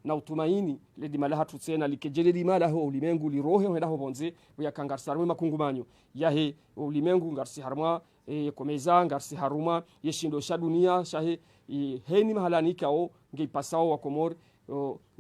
na utumaini le dimalaha tutsena likejele dimalaho ulimengu lirohe henda hobonze ya kangarsarwe makungumanyo yahe ulimengu ngarsi harma komeza ngarsi haruma yeshindo sha dunia shahe heni mahalani kao ngeipasao wa Komor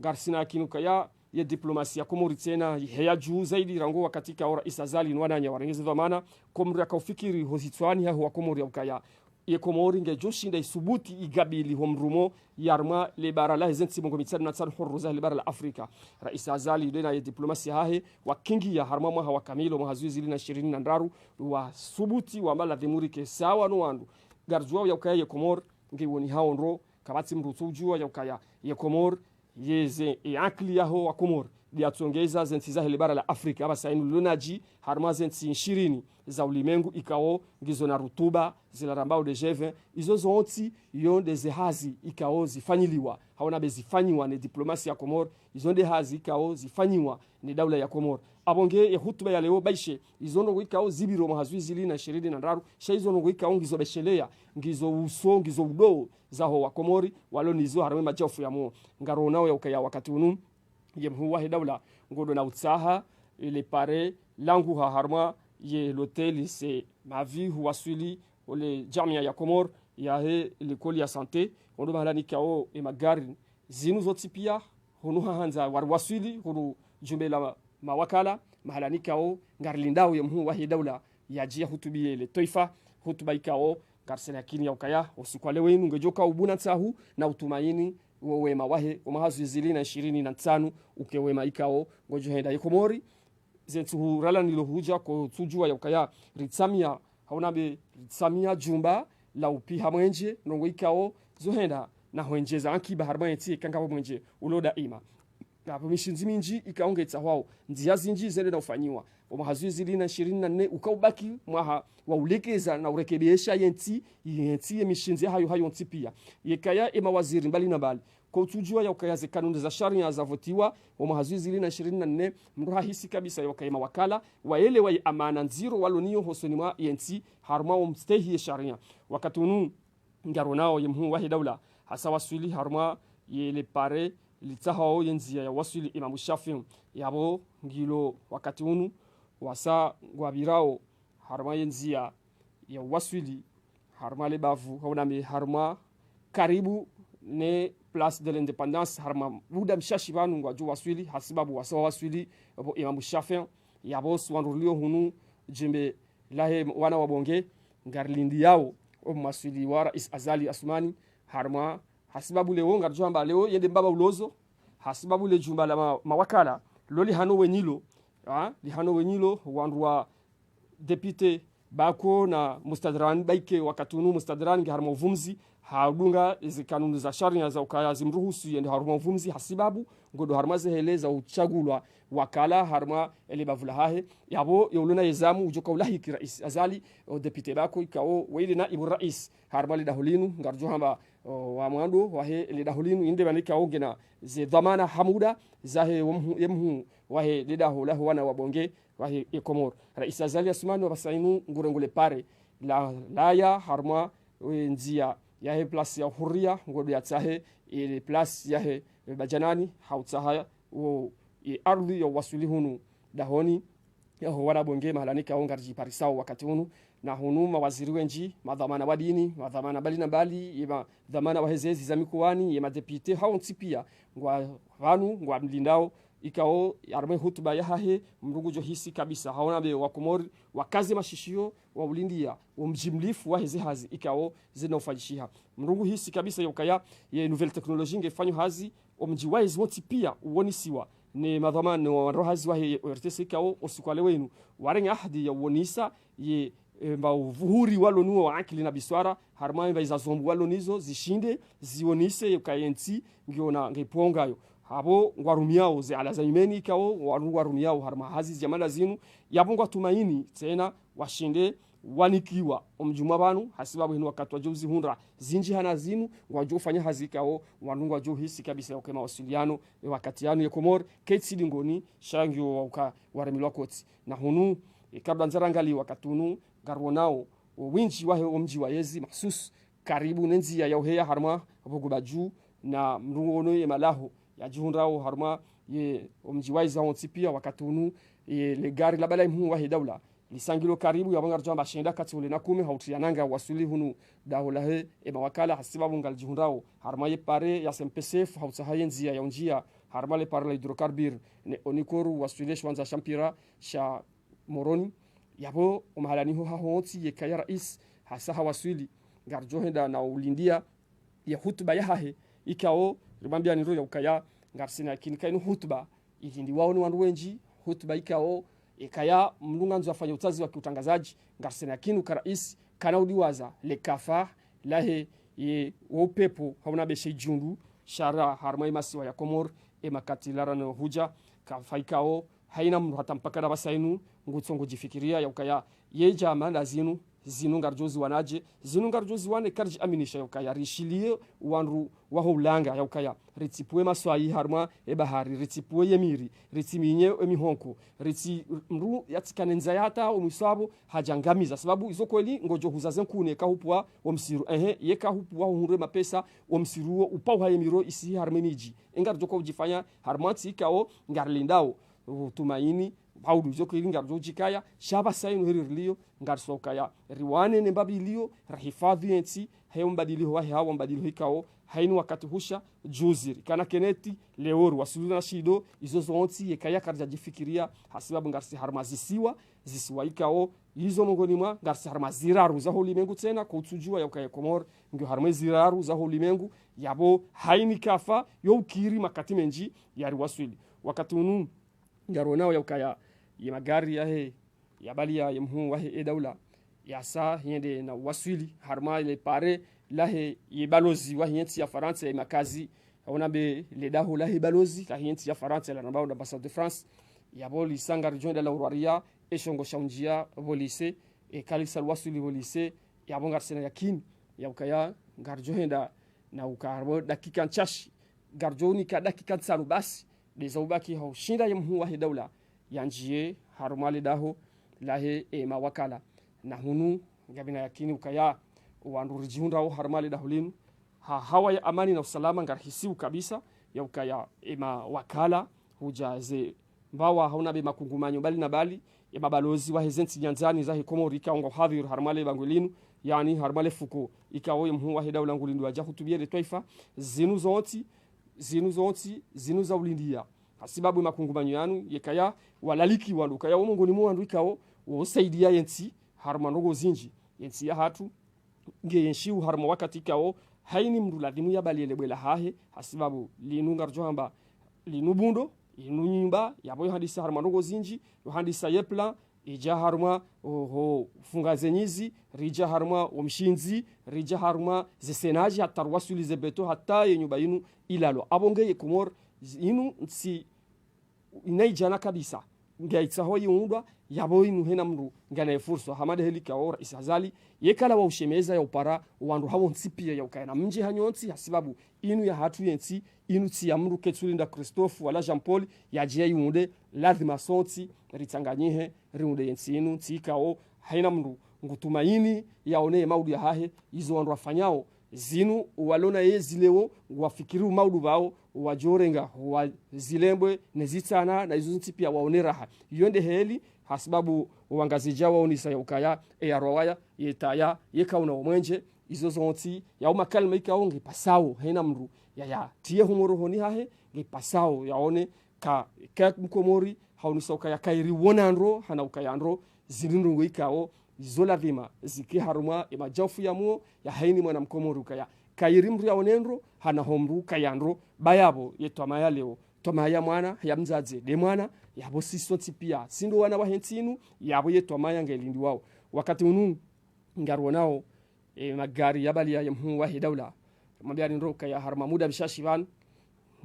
ngarsina kinuka ya diplomasia Komori tena heya juu zaidi rango wakati ka Rais Azali nwananya warengeze dhamana Komori akaufikiri hositwani ha wa Komori ukaya ye Komori nge joshinda isubuti igabili homrumo yarma le bara la hezenti mongo mitsad na tsar hurruza le bara la Afrika Rais Azali dena ya diplomasia hahe wa kingi ya harma mwa wa kamilo mhazuzi lina 20 na ndaru wa subuti wa mala demurike sawa no wandu garzwa ya ukaya ye Komor nge woni haonro kabati mrutujua ya ukaya ye Komor yeze akli yaho wa Komor diatsongeza zentiza hele bara la Afrika aba sainu lunaji harma zenti 20 za ulimengu ikao ngizo na rutuba zila rambao de G20 izo zonti yonde zehazi ikao zifanyiliwa haona bezifanyiwa ne diplomasia ya Komor izo nde hazi ikao zifanyiwa ne daula ya Komor abonge ya hutuba ya leo baishe izo ndo ikao zibiro mahazwizi lina 20 na ndaru sha izo ndo ikao ngizo beshelea ngizo uso ngizo udo zaho wa Komori walo nizo harame majofu ya mo ngaro nao ya ukaya wakati unu yemhu wa daula ngodo na utsaha ile pare langu ha harma ye l'hôtel c'est ma vie huwaswili ole jamia ya Komor ya he l'école ya santé ondo mahalani kao e magari zinu zoti pia honu hanza warwaswili honu jumbela mawakala mahalani kao ngarlindao yemhu wa daula ya jia hutubie le toifa hutuba ikao garsena kini ya ukaya usikwale wenu ngejoka ubuna tsahu na utumaini wema wahe umahazu zilina 25 ukewema ikao ngojo henda Komori zentu rala nilohuja ko tujua ya ukaya ritsamia haunabe ritsamia jumba la upi hamwenje nongo ikao zohenda na hoenjeza ankiba harma yeti kangabo mwenje uloda ima na mishinzi minji ikaongetsa wao nzia zinji zende na ufanyiwa umahazu zilina 24 ukaubaki mwaha wa ulekeza na urekebesha yenti mishinzi hayo ntipia yekaya mawaziri mbali na mbali kwa tujua ya ukaya ze kanuni za sharia za votiwa umahazu zilina 24 mruha hisi kabisa ya ukaya mawakala waele wa amana nziro waloniyo hosoni mwa yenti harma mstehi sharia wakati unu ngaronao yemhu wa daula hasa waswili harma yele pare litahao yenzia ya waswili Imam Shafi'i yabo ngilo wakati unu wasa gwabirao harma yenzia ya waswili harma lebavu haunami harma karibu ne place de l'indépendance harma buda mshashi banu ngwaju waswili hasibabu wasa waswili abo Imam Shafi'i yabo swanrulio hunu jembe lahe wana wabonge ngarlindi yao maswili wa Rais Azali Asmani harma hasibabu leo ngarjamba leo yende mbaba ulozo hasibabu le jumba la mawakala loli hano wenyilo li hano wenyilo wanrua député bako na mustadran baike wakatunu mustadran harma vumzi hadunga izi kanuni za sharia za ukaya zimruhusu yende harma vumzi hasibabu ngodo harma zeheleza uchagulwa wakala harma elebavula hahe yabo yoluna yezamu ujoka ulahiki Rais Azali député bako ikao weile na ibu rais harma lidahulinu ngarjo hamba wa mwando wahe lidahulinu inde banika ogena ze dhamana hamuda zahe yemhu wahe lidahulahu wana wabonge wahe Komor Rais Azali Asmani wabasainu ngurengule pare la harma nzia yahe place ya huria ngodo ya tsahe ile place yahe bajanani hautsaha wo ardhi ya wasuli hunu dahoni ya wana bonge mahalani ka ongarji parisao wakati hunu na hunu mawaziri wenji madhamana wadini madhamana bali na bali yema dhamana wahezezi za mikoani yema deputy hauntipia ngwa vanu ngwa mlindao ikao yarme hutuba ya hahe mrungu johisi kabisa haona be wa Komori wakaze mashishio wa ulindia umjimlifu wa hezi hazi ikao zinofanyisha mrungu hisi kabisa yokaya ye nouvelle technologie ngefanyo hazi omjiwaiz woti pia uonisiwa ne madhamana wa rohazi wa RTS ikao usikwale wenu warenga ahadi ya uonisa ye mba uvuhuri walo nuo wa akili na biswara harma mba izazombu walo nizo zishinde zionise yokayenti ngiona ngepongayo habo ngwarumiao ze ala zaimeni kao ngwarumiao harma hazi jamala zinu yabungwa tumaini tena washinde wanikiwa omjuma banu hasibabu hinu wakati wa juzi hunra zinji hana zinu ngwajofanya hazikao wanungwa jo hisi kabisa ya kema wasiliano wakati yanu ya Komor ketsi ngoni shangyo wauka waremilwa koti na hunu kabla nzarangali wakatunu garwonao winji wahe omji wa yezi mahsus karibu nenzi ya uheya harma bogubaju na mrungono yemalahu ya jihundao harma ye omjiwaiza onti pia wakati unu le gari la balai mhu wa daula lisangilo karibu ya bangar jamba shenda kati ule na 10 hautiananga wasuli hunu daula he mawakala hasibabu ngal jihundao harma ye pare ya SMPCF hautahayenzi ya njia harma le pare la hidrokarbir ne onikoru wasuli shwanza shampira sha moroni yabo umahalani ho hahonti ye kaya rais hasa hawasuli ngarjohenda na ulindia ya hutuba ya hahe ikao ribambia niro ya ukaya ngarsina kinikainu hutuba ilindi wao ni wandu wenji hutuba ikao ikaya mlunganzo afanya utazi wa kiutangazaji ngarsina kinu karais kana udiwaza le kafa lahe ye upepo hauna beshe jundu shara harma imasi ya Komor makati larano huja kafaikao haina mnu hata mpaka da basainu ngutsongo jifikiria ya ukaya ye jama na zinu ngarjozi wanaje zinu ngarjozi wane karji aminisha yokaya rishilie wanru waho ulanga yokaya ritipwe maswai harma bahari ritipwe yemiri ritiminye emihonko riti mru yatikanenza yata umisabo hajangamiza sababu izo kweli ngojo huzazen kune kahupwa omsiru ye kahupwa hunre mapesa omsiru upau hayemiro isi harma miji engarjo ko ujifanya harmanti kao ngarlindao tumaini paudu zoko ilinga rojikaya shaba sainu hirilio ngarsokaya riwane ne mbabilio rahifadhi enti hayo mbadilio wa hawa mbadilio hikao hainu wakati husha juziri kana keneti leoru wasuluna shido izo zonti yekaya karja jifikiria hasibabu ngarsi harmazisiwa zisiwa ikao izo mongoni mwa ngarsi harmaziraru za holimengu tena kutujua yakaya Komor ngyo harmaziraru za holimengu yabo haini kafa yo ukiri makati menji yari waswili wakati unu ngaronao yakaya ya magari ya bali ya mhu wa daula ya sa yende na waswili harma ile pare lahe balozi wa yenti ya France ya makazi onabe le dahu lahe balozi la yenti ya France la namba ambassade de France ya boli sanga region de la Uruaria eshongo shaunjia volise kalisa waswili volise ya bonga sena yakin ya ukaya garjo henda na ukarbo dakika nchashi garjo ni ka dakika tsanu basi dezaubaki haushinda ya mhu wa daula yanjie harumali daho lahe mawakala na hunu ngabina yakini ukaya wandu rijunda au harumali dahulinu hawa ya amani na usalama ngarhisiu kabisa ya ukaya mawakala hujaze mbawa hauna be makungumanyo bali na bali mabalozi wa hezenti nyanzani za Komori kaongo hadhir harumali bangulinu yani harumali fuko ikawo mhu wa daula ngulindu aja hutubia de taifa zinu za ulindia hasibabu makungumanyo yanu yekaya walaliki wandu kaya umongoni mu wandu ikao wosaidia yenti harma ndogo zinji yenti ya hatu nge yenshiu harma wakati ikao haini mndu ladhimu ya bali elebwela hahe hasibabu linu ngarjohamba linu bundo inu nyimba yabo hadisa harma ndogo zinji yohandisa yepla ija harma funga zenyizi rija harma omshinzi rija harma zesenaji hatarwasuli zebeto hata yenyuba inu ilalo abonge ye Komor inu nsi inaijana kabisa ngaitsa hoyi undwa yabo inu hena mru ngana furso hamade helika ora isazali yekala wa ushemeza ya upara wandu hawo nsipia ya ukaina mji hanyonsi hasibabu inu ya hatu yensi inu ti ya mru ketsulinda Christophe wala Jean Paul ya jey unde lazima sonti ritanganyihe riunde yensi inu tikao haina mru ngutumaini yaone maudu ya hahe izo wandu wafanyao zinu walona yezilewo wafikiru maudu bao wajorenga wazilembwe nezitana na izo pia waone raha yonde heli hasibabu wangazija waonisa ya ukaya ya rawaya yetaya yekauna omwenje izo zonti ya umakalma ikaonge pasao hena mru ya tie humoro honi hahe ngipasao yaone ka Mkomori haunisa ukaya kairi wonandro hana ukayandro zilindu ikao zola vima ziki haruma majofu ya muo ya haini mwana Mkomori ukaya kairimru ya onendro hana homru kayandro bayabo yetwamaya leo twamaya mwana ya mzaze de mwana yabo sisoti pia sindo wana wa hentinu yabo yetwamaya ngelindi wao wakati unu ngarwonao magari yabali ya mhu wa daula mambia ndro kaya harma muda bishashivan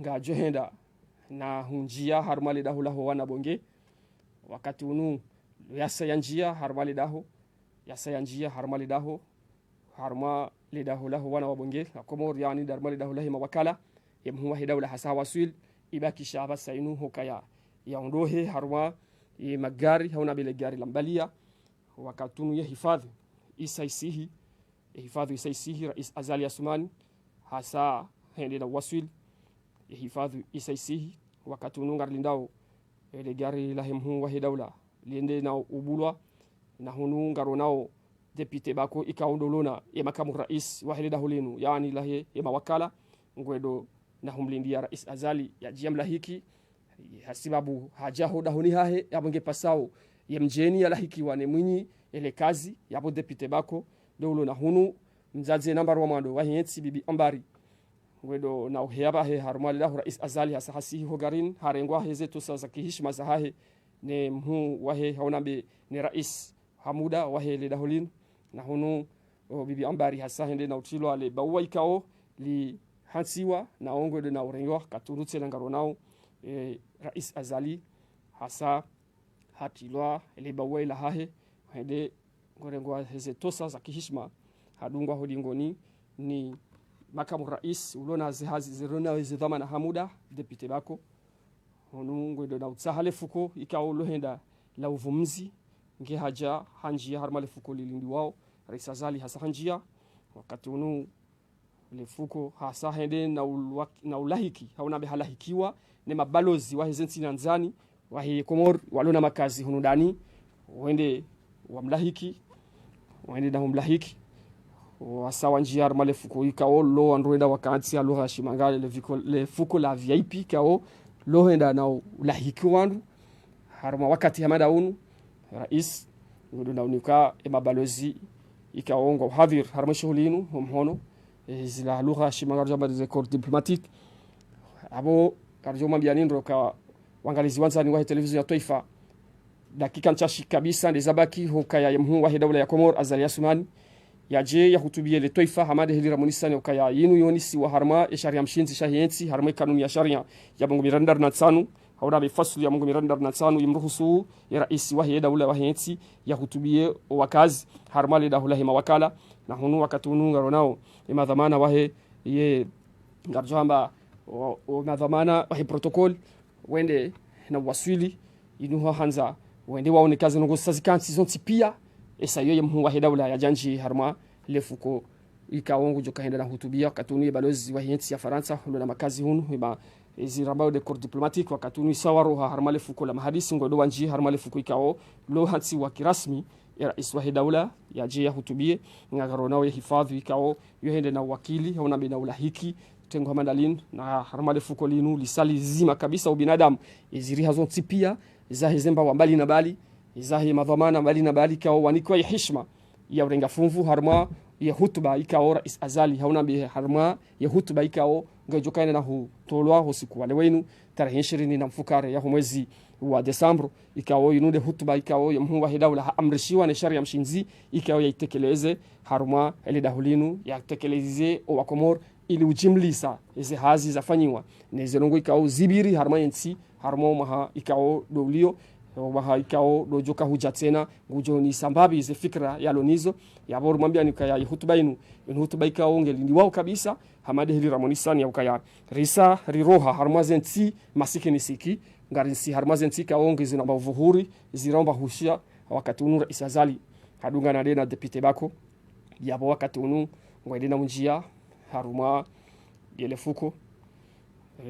ngajohenda na hunjia harma le dahu laho wana bonge wakati unu yasayanjia harma le daho yasayanjia harma le daho harma le dahu laho wana wabonge Komor yani darma le dahu lahi mawakala yemhu wa daula hasa wasil ibaki shaba sainu hokaya yaondohe harma magari hauna bile gari lambalia wakatunu ya hifadhi isaisihi hifadhi isaisihi rais Azali Asumani hasa hende na wasil hifadhi isaisihi wakati unungar lindao ile gari la hemhu wa daula liende na ubulwa na hunu ngaro nao depute bako ikaondolona ya makamu rais wa hili hulinu yani lahe ya mawakala ngwedo na humlindia rais azali ya jiamla hiki hasibabu hajaho dahuni hahe yabonge pasao ya mjeni ya lahiki wane mwinyi ile kazi yabo depute bako dolo na hunu mzazi namba wa mwando wa hiensi bibi ambari ngwedo na uheba he harumali lahu rais azali hasa hasihi hogarin harengwa heze tosa za kihishima za hahe ne mhu wahe haonabe ne rais hamuda wahe le dahulin na hunu bibi ambari hasa hende na utilo ale bawa ikao li hansiwa na ongwedo na urengwa katunu tsela ngaro nao rais azali hasa hatilwa ile bawa ila hahe hende ngorengwa heze tosa za kihishima hadungwa hodingoni ni makamu rais ulona zihazi zirona zidhamana hamuda depute bako onungu ndo na utsahale fuko ikao lohenda la uvumzi nge haja hanjia harmale fuko lilindi wao rais azali hasa hanjia wakati unu le fuko hasa hende na ulahiki hauna be halahikiwa ne mabalozi wa hizensi nanzani wa hi Komor walona makazi hunudani wende wamlahiki wende na humlahiki wasawa njia harmale fuko ikao lo androida wakati alugha shimangale le fuko la VIP kao lo henda na ulahiki wandu harma wakati hamada unu rais ngudu na unika mabalozi ikaongo hadhir harma shughulinu humhono zila lugha shimangale jamba de corps diplomatique abo karjoma bianindro ka wangalizi wanzani wa television ya Taifa dakika nchashi kabisa ndezabaki hokaya yemhu wa dawla ya Komor Azali Asumani yaje ya hutubie le Taifa hamade hilira munisani ukaya yinu yonisi wa harma ya sharia mshinzi shahiensi harma kanuni ya sharia ya mungu mirandar na tsanu hawda be faslu ya mungu mirandar na tsanu yimruhusu ya rais wa dawla wa hiensi ya hutubie wakazi harma le dahula hima wakala na hunu wakatunu ngaronao ima dhamana wahe ye ngarjamba o madhamana wa protocol wende na waswili inu hanza wende waone kazi ngo sazikansi zonti pia esa yoye mhu wa dawla ya janji harma lefuko ikaongo joka henda na hutubia katuni balozi wa hiensi ya Faransa hulo na makazi hunu iba zirabao de corps diplomatique wakatuni sawaro harma lefuko la mahadisi ngodo wanji harma lefuko ikao lo hansi wa kirasmi ya rais wa dawla ya je ya hutubie ngagarona ya hifadhi ikao yohende na wakili hauna bina ulahiki tengo mandalin na harma lefuko linu lisali zima kabisa ubinadamu iziri hazon tipia za hizemba wa mbali na bali izahi madhamana mbali na bali kao waniko ya heshima ya urenga funvu harma ya hutuba ikao rais azali hauna bi harma ya hutuba ikao ngajokaina na hutolwa usiku wale wenu tarehe 20 na mfukare ya mwezi wa Desemba ikao inude hutuba ikao ya mhu wa dawla amrishiwa na sharia mshinzi ikao ya itekeleze harma ile dahulinu ya tekeleze wa Komor ili ujimlisa eze hazi zafanyiwa nezerongo ikao zibiri harma yensi harma maha ikao dowlio waha ikao dojoka huja tena ngujo ni sambabi ze fikra yalonizo yabor mwambia ni kaya hutuba inu hutuba ikao ngelindi wao kabisa hamade hili ramonisani ya ukaya risa riroha harmazenti masikini siki ngarinsi harmazenti kaonge zina bavuhuri ziromba hushia wakati unu rais azali hadunga na dena depute bako yabo wakati unu ngwede na njia haruma yele fuko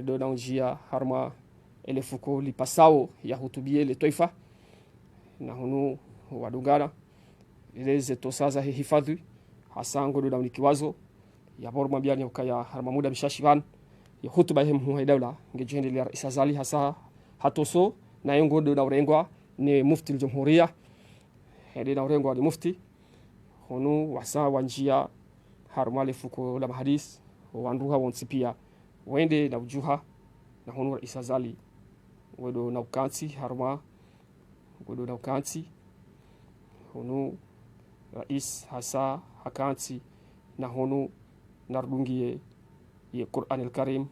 do na njia haruma ele fuko lipasao ya hutubie le Taifa na hunu wadungana ile zeto sasa hifadhi hasango do dauni kiwazo ya bor mambiani ukaya harma muda mshashivan ya hutuba hemu dawla ngejende le rais azali hasa hatoso na yongo do na urengwa ni mufti al-jumhuria hadi na urengwa ni mufti hunu wasa wanjia harma le fuko la mahadis wanduha wonsipia wende na ujuha na hunu rais azali wedo na ukansi harma wedo na ukansi hunu rais hasa hakansi na hunu nardungie ye Qur'an al-Karim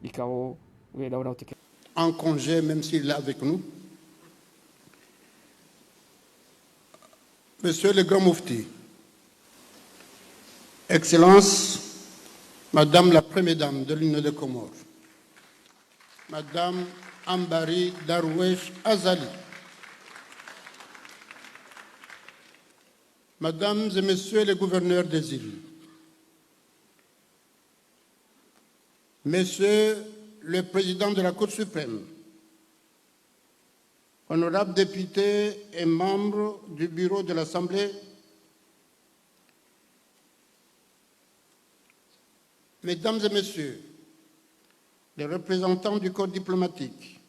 ikao weda wana uteke en congé même s'il est avec nous. Monsieur le Grand Mufti, Excellence, Madame la Première Dame de l'Union des Comores, Madame Ambari Darwesh Azali, Mesdames et Messieurs les gouverneurs des îles, Messieurs le président de la Cour suprême, honorables députés et membres du bureau de l'Assemblée, Mesdames et Messieurs, les représentants du corps diplomatique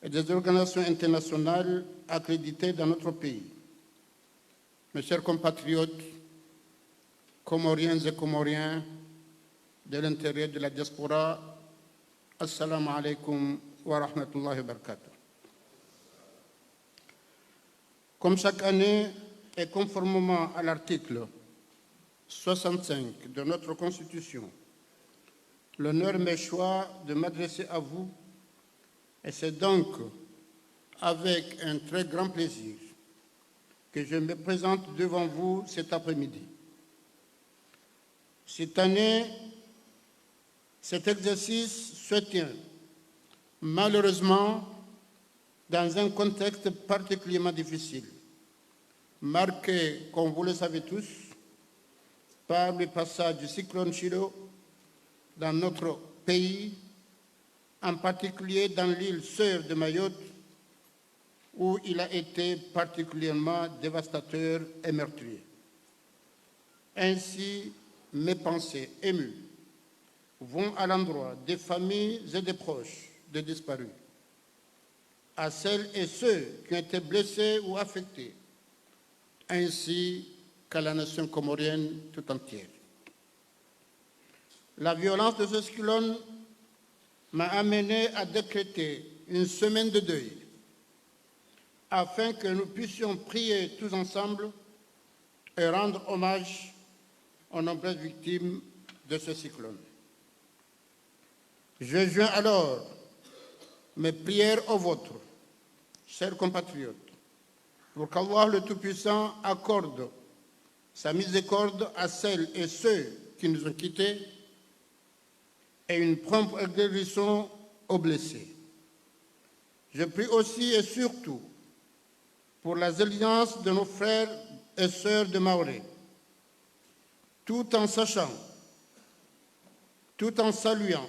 et des organisations internationales accréditées dans notre pays, mes chers compatriotes, comoriens et comoriens de l'intérieur de la diaspora, Assalamu alaikum wa rahmatullahi wa barakatuh. Comme chaque année et conformément à l'article 65 de notre Constitution, l'honneur m'est choix de m'adresser à vous et c'est donc avec un très grand plaisir que je me présente devant vous cet après-midi. Cette année, cet exercice se tient malheureusement dans un contexte particulièrement difficile, marqué, comme vous le savez tous, par le passage du cyclone Chido dans notre pays, en particulier dans l'île sœur de Mayotte, où il a été particulièrement dévastateur et meurtrier. Ainsi, mes pensées émues vont à l'endroit des familles et des proches des disparus, à celles et ceux qui ont été blessés ou affectés, ainsi qu'à la nation comorienne tout entière. La violence de ce cyclone m'a amené à décréter une semaine de deuil afin que nous puissions prier tous ensemble et rendre hommage aux nombreuses victimes de ce cyclone. Je joins alors mes prières aux vôtres, chers compatriotes, pour qu'Allah le Tout-Puissant accorde sa miséricorde à celles et ceux qui nous ont quittés et une prompte guérison aux blessés. Je prie aussi et surtout pour la résilience de nos frères et sœurs de Maoré, tout en sachant, tout en saluant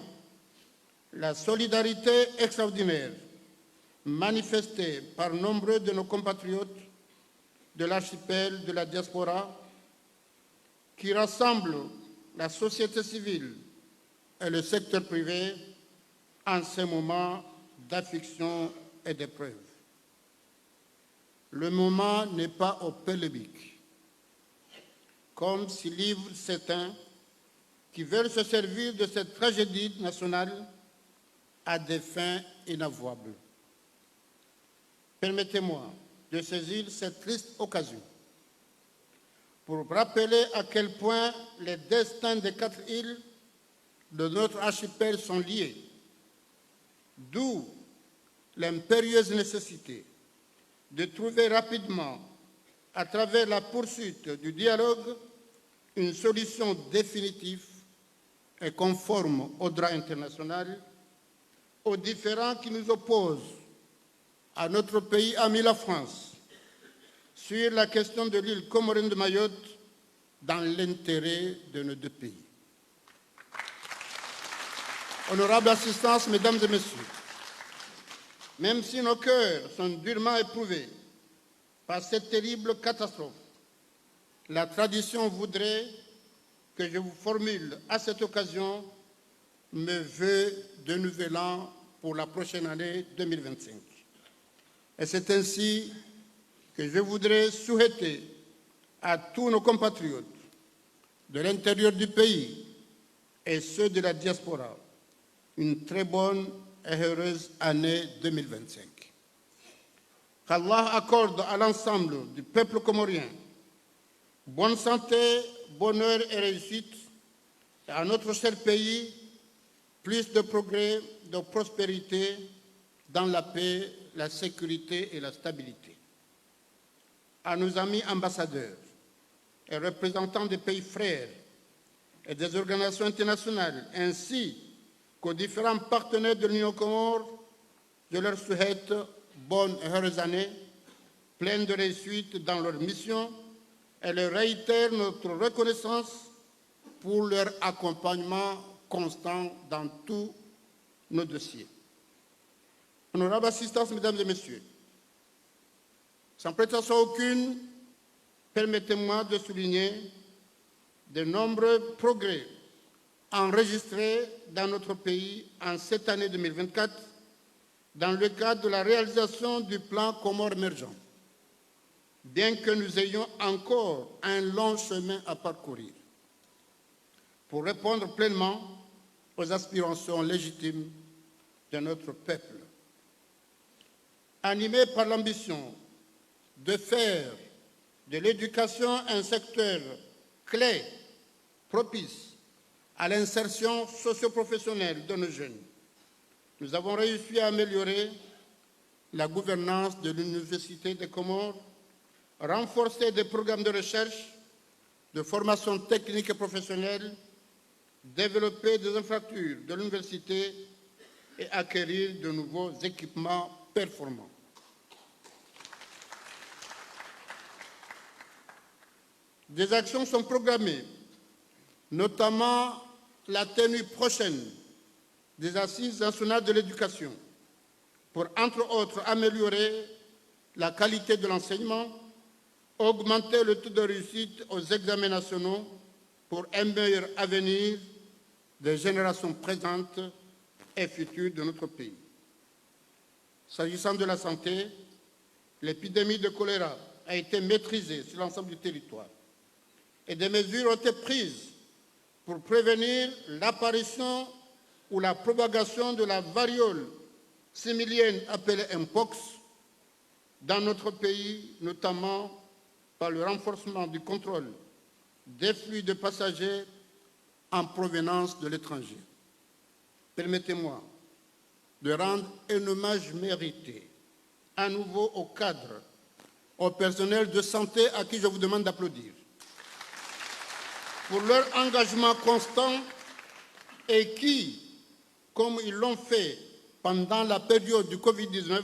la solidarité extraordinaire manifestée par nombreux de nos compatriotes de l'archipel de la diaspora qui rassemble la société civile et le secteur privé en ces moments d'affliction et d'épreuve. Le moment n'est pas au polémique, comme s'y livrent certains qui veulent se servir de cette tragédie nationale à des fins inavouables. Permettez-moi de saisir cette triste occasion pour rappeler à quel point les destins des 4 îles de notre archipel sont liés, d'où l'impérieuse nécessité de trouver rapidement, à travers la poursuite du dialogue, une solution définitive et conforme au droit international aux différends qui nous opposent à notre pays ami la France sur la question de l'île comorienne de Mayotte dans l'intérêt de nos 2 pays. Honorable assistance, Mesdames et Messieurs, même si nos cœurs sont durement éprouvés par cette terrible catastrophe, la tradition voudrait que je vous formule à cette occasion mes vœux de nouvel an pour la prochaine année 2025. Et c'est ainsi que je voudrais souhaiter à tous nos compatriotes de l'intérieur du pays et ceux de la diaspora une très bonne et heureuse année 2025. Qu'Allah accorde à l'ensemble du peuple comorien bonne santé, bonheur et réussite, et à notre cher pays plus de progrès, de prospérité dans la paix, la sécurité et la stabilité. À nos amis ambassadeurs et représentants des pays frères et des organisations internationales, ainsi qu'aux différents partenaires de l'Union Comore, je leur souhaite bonne et heureuse année, pleine de réussite dans leur mission, et leur réitère notre reconnaissance pour leur accompagnement constant dans tous nos dossiers. Honorable assistance, mesdames et messieurs, sans prétention aucune, permettez-moi de souligner de nombreux progrès enregistrés dans notre pays en cette année 2024 dans le cadre de la réalisation du plan Comores émergent, bien que nous ayons encore un long chemin à parcourir pour répondre pleinement aux aspirations légitimes de notre peuple. Animé par l'ambition de faire de l'éducation un secteur clé propice à l'insertion socio-professionnelle de nos jeunes, nous avons réussi à améliorer la gouvernance de l'Université des Comores, renforcer des programmes de recherche, de formation technique et professionnelle, développer des infrastructures de l'université et acquérir de nouveaux équipements performants. Des actions sont programmées, notamment la tenue prochaine des Assises nationales de l'éducation, pour, entre autres, améliorer la qualité de l'enseignement, augmenter le taux de réussite aux examens nationaux pour un meilleur avenir des générations présentes et futures de notre pays. S'agissant de la santé, l'épidémie de choléra a été maîtrisée sur l'ensemble du territoire et des mesures ont été prises pour prévenir l'apparition ou la propagation de la variole similienne appelée Mpox dans notre pays, notamment par le renforcement du contrôle des flux de passagers en provenance de l'étranger. Permettez-moi de rendre un hommage mérité à nouveau aux cadres, au personnel de santé à qui je vous demande d'applaudir pour leur engagement constant et qui, comme ils l'ont fait pendant la période du Covid-19,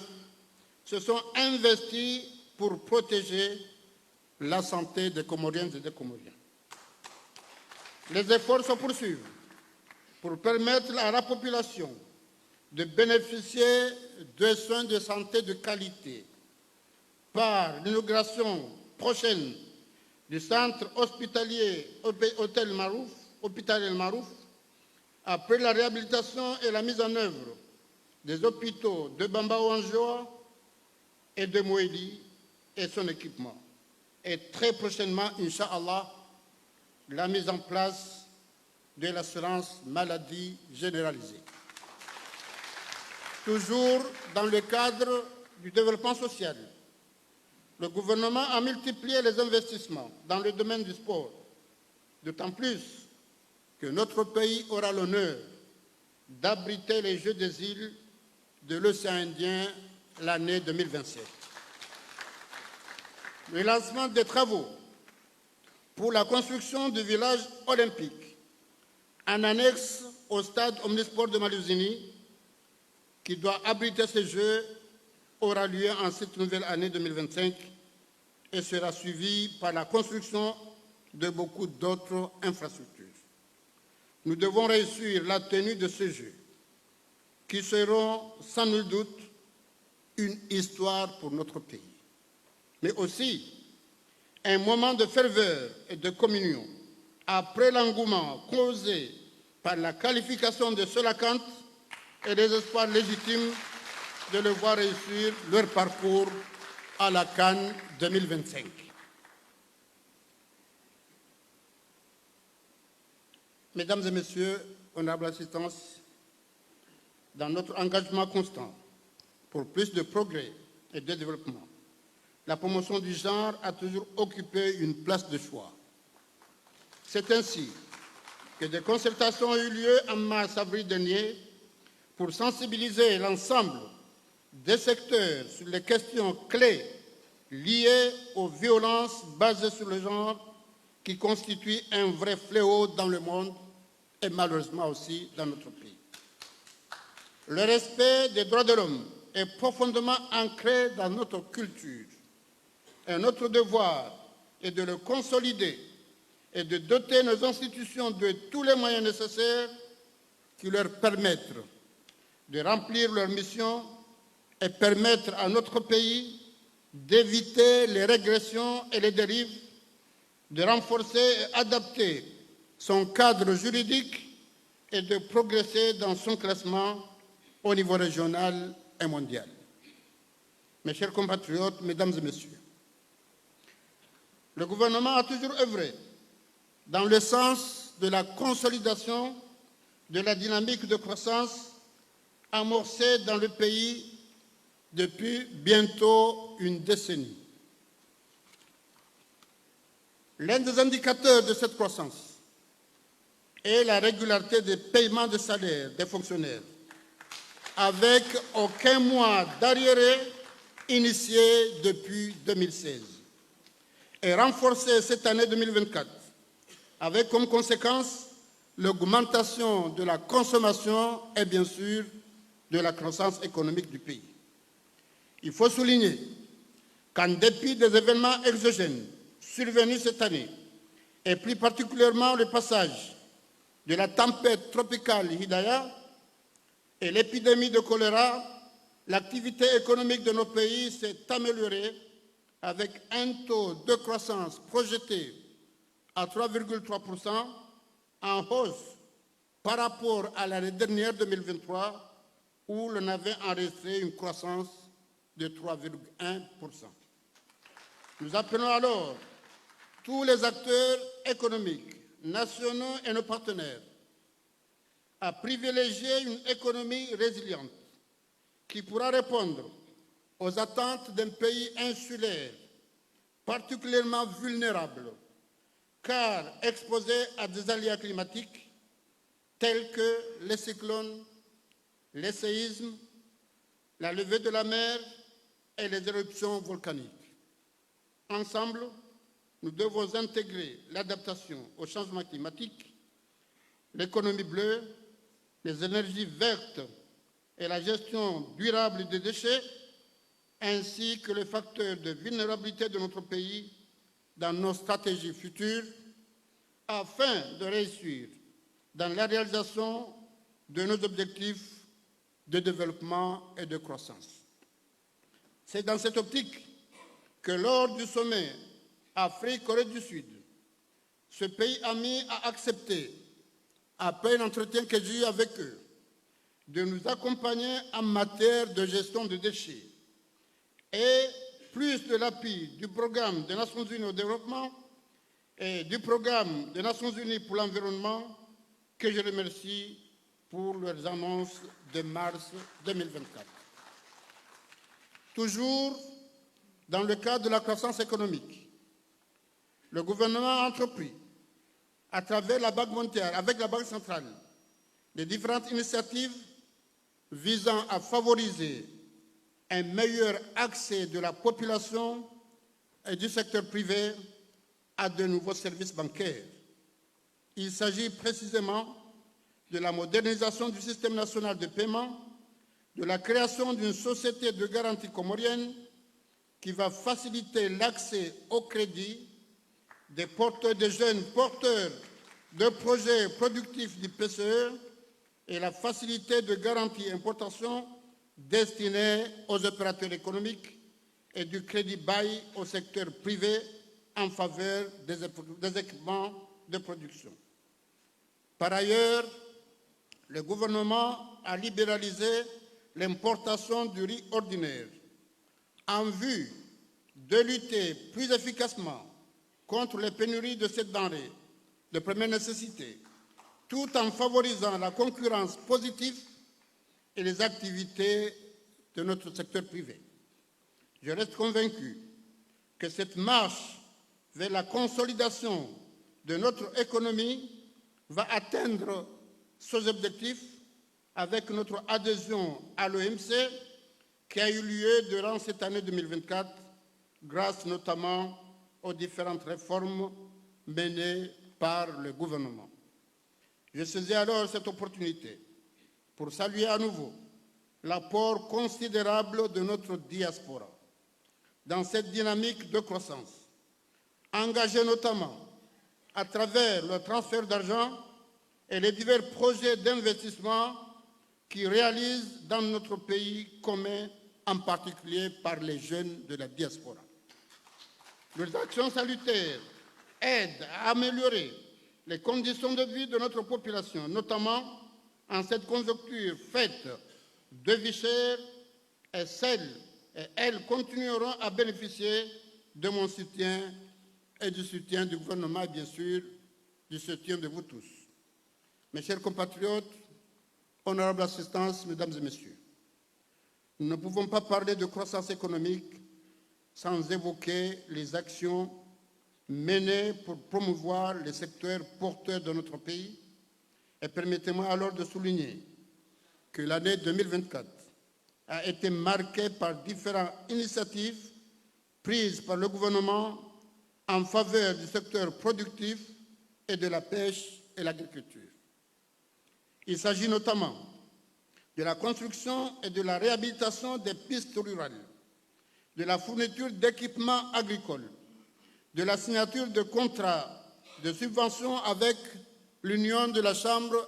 se sont investis pour protéger la santé des Comoriennes et des Comoriens. Les efforts se poursuivent pour permettre à la population de bénéficier de soins de santé de qualité par l'inauguration prochaine du centre hospitalier Hôpital El Marouf, après la réhabilitation et la mise en œuvre des hôpitaux de Bamba-Ouanjoa et de Moéli et son équipement. Et très prochainement, Inch'Allah, la mise en place de l'assurance maladie généralisée. Toujours dans le cadre du développement social, le gouvernement a multiplié les investissements dans le domaine du sport, d'autant plus que notre pays aura l'honneur d'abriter les Jeux des îles de l'océan Indien l'année 2027. Le lancement des travaux pour la construction du village olympique en annexe au stade omnisport de Maluzini, qui doit abriter ces Jeux, aura lieu en cette nouvelle année 2025 et sera suivi par la construction de beaucoup d'autres infrastructures. Nous devons réussir la tenue de ces Jeux, qui seront sans nul doute une histoire pour notre pays, mais aussi un moment de ferveur et de communion après l'engouement causé par la qualification de Solakant et les espoirs légitimes de le voir réussir leur parcours à la CAN 2025. Mesdames et Messieurs, honorables assistance, dans notre engagement constant pour plus de progrès et de développement, la promotion du genre a toujours occupé une place de choix. C'est ainsi que des concertations ont eu lieu en mars-avril dernier pour sensibiliser l'ensemble des secteurs sur les questions clés liées aux violences basées sur le genre qui constituent un vrai fléau dans le monde et malheureusement aussi dans notre pays. Le respect des droits de l'homme est profondément ancré dans notre culture et notre devoir est de le consolider et de doter nos institutions de tous les moyens nécessaires qui leur permettent de remplir leur mission et permettre à notre pays d'éviter les régressions et les dérives, de renforcer et adapter son cadre juridique et de progresser dans son classement au niveau régional et mondial. Mes chers compatriotes, mesdames et messieurs, le gouvernement a toujours œuvré dans le sens de la consolidation de la dynamique de croissance amorcée dans le pays depuis bientôt une décennie. L'un des indicateurs de cette croissance est la régularité des paiements de salaire des fonctionnaires, avec aucun mois d'arriéré initié depuis 2016, et renforcée cette année 2024, avec comme conséquence l'augmentation de la consommation et bien sûr de la croissance économique du pays. Il faut souligner qu'en dépit des événements exogènes survenus cette année, et plus particulièrement le passage de la tempête tropicale Hidaya et l'épidémie de choléra, l'activité économique de nos pays s'est améliorée avec un taux de croissance projeté à 3,3%, en hausse par rapport à l'année dernière 2023, où l'on avait enregistré une croissance de 3,1%. Nous appelons alors tous les acteurs économiques, nationaux et nos partenaires, à privilégier une économie résiliente qui pourra répondre aux attentes d'un pays insulaire, particulièrement vulnérable, car exposé à des aléas climatiques tels que les cyclones, les séismes, la levée de la mer et les éruptions volcaniques. Ensemble, nous devons intégrer l'adaptation au changement climatique, l'économie bleue, les énergies vertes et la gestion durable des déchets, ainsi que les facteurs de vulnérabilité de notre pays dans nos stratégies futures, afin de réussir dans la réalisation de nos objectifs de développement et de croissance. C'est dans cette optique que lors du sommet Afrique-Corée du Sud, ce pays ami a accepté, après un entretien que j'ai eu avec eux, de nous accompagner en matière de gestion de déchets et plus de l'appui du programme des Nations Unies au développement et du programme des Nations Unies pour l'environnement, que je remercie pour leurs annonces de mars 2024. Toujours dans le cadre de la croissance économique, le gouvernement a entrepris, à travers la Banque mondiale, avec la Banque centrale, les différentes initiatives visant à favoriser un meilleur accès de la population et du secteur privé à de nouveaux services bancaires. Il s'agit précisément de la modernisation du système national de paiement, de la création d'une société de garantie comorienne qui va faciliter l'accès au crédit des jeunes porteurs de projets productifs du PCE et la facilité de garantie importation destinée aux opérateurs économiques et du crédit bail au secteur privé en faveur des équipements de production. Par ailleurs, le gouvernement a libéralisé l'importation du riz ordinaire en vue de lutter plus efficacement contre les pénuries de cette denrée de première nécessité, tout en favorisant la concurrence positive et les activités de notre secteur privé. Je reste convaincu que cette marche vers la consolidation de notre économie va atteindre ces objectifs avec notre adhésion à l'OMC qui a eu lieu durant cette année 2024, grâce notamment aux différentes réformes menées par le gouvernement. Je saisis alors cette opportunité pour saluer à nouveau l'apport considérable de notre diaspora dans cette dynamique de croissance, engagée notamment à travers le transfert d'argent et les divers projets d'investissement qui réalisent dans notre pays commun, en particulier par les jeunes de la diaspora. Leurs actions salutaires aident à améliorer les conditions de vie de notre population, notamment en cette conjoncture faite de vie chère, et elles continueront à bénéficier de mon soutien et du soutien du gouvernement, et bien sûr, du soutien de vous tous. Mes chers compatriotes, honorable assistance, mesdames et messieurs, nous ne pouvons pas parler de croissance économique sans évoquer les actions menées pour promouvoir les secteurs porteurs de notre pays. Et permettez-moi alors de souligner que l'année 2024 a été marquée par différentes initiatives prises par le gouvernement en faveur du secteur productif et de la pêche et l'agriculture. Il s'agit notamment de la construction et de la réhabilitation des pistes rurales, de la fourniture d'équipements agricoles, de la signature de contrats de subvention avec l'Union de la Chambre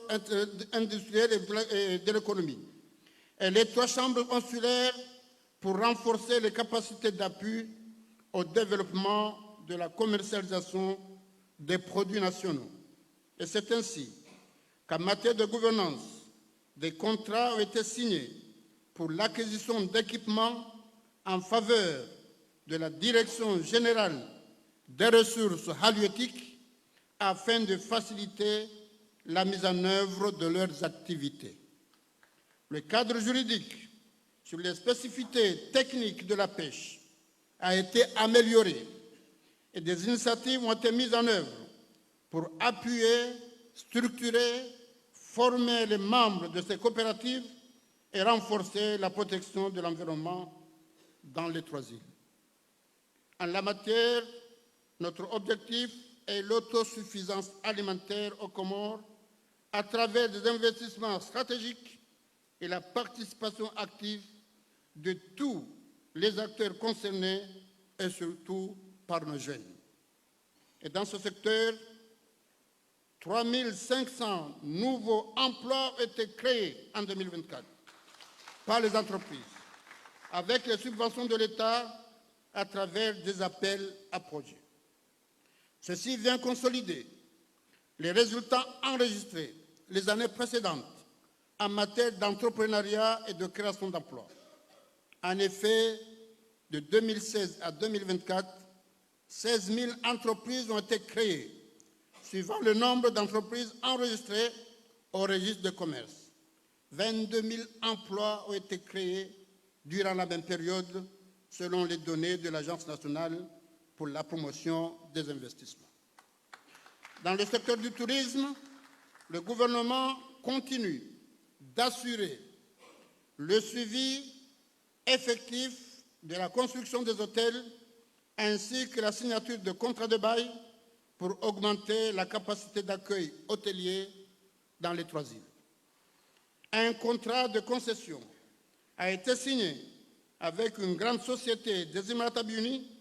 industrielle et de l'économie et les 3 chambres consulaires pour renforcer les capacités d'appui au développement de la commercialisation des produits nationaux. Et c'est ainsi qu'en matière de gouvernance, des contrats ont été signés pour l'acquisition d'équipements en faveur de la Direction générale des ressources halieutiques afin de faciliter la mise en œuvre de leurs activités. Le cadre juridique sur les spécificités techniques de la pêche a été amélioré et des initiatives ont été mises en œuvre pour appuyer, structurer, former les membres de ces coopératives et renforcer la protection de l'environnement dans les 3 îles. En la matière, notre objectif est l'autosuffisance alimentaire aux Comores à travers des investissements stratégiques et la participation active de tous les acteurs concernés et surtout par nos jeunes. Et dans ce secteur, 3 500 nouveaux emplois ont été créés en 2024 par les entreprises, avec les subventions de l'État à travers des appels à projets. Ceci vient consolider les résultats enregistrés les années précédentes en matière d'entrepreneuriat et de création d'emplois. En effet, de 2016 à 2024, 16 000 entreprises ont été créées, suivant le nombre d'entreprises enregistrées au registre de commerce. 22 000 emplois ont été créés durant la même période, selon les données de l'Agence nationale pour la promotion des investissements. Dans le secteur du tourisme, le gouvernement continue d'assurer le suivi effectif de la construction des hôtels ainsi que la signature de contrats de bail pour augmenter la capacité d'accueil hôtelier dans les 3 îles. Un contrat de concession a été signé avec une grande société des Émirats arabes unis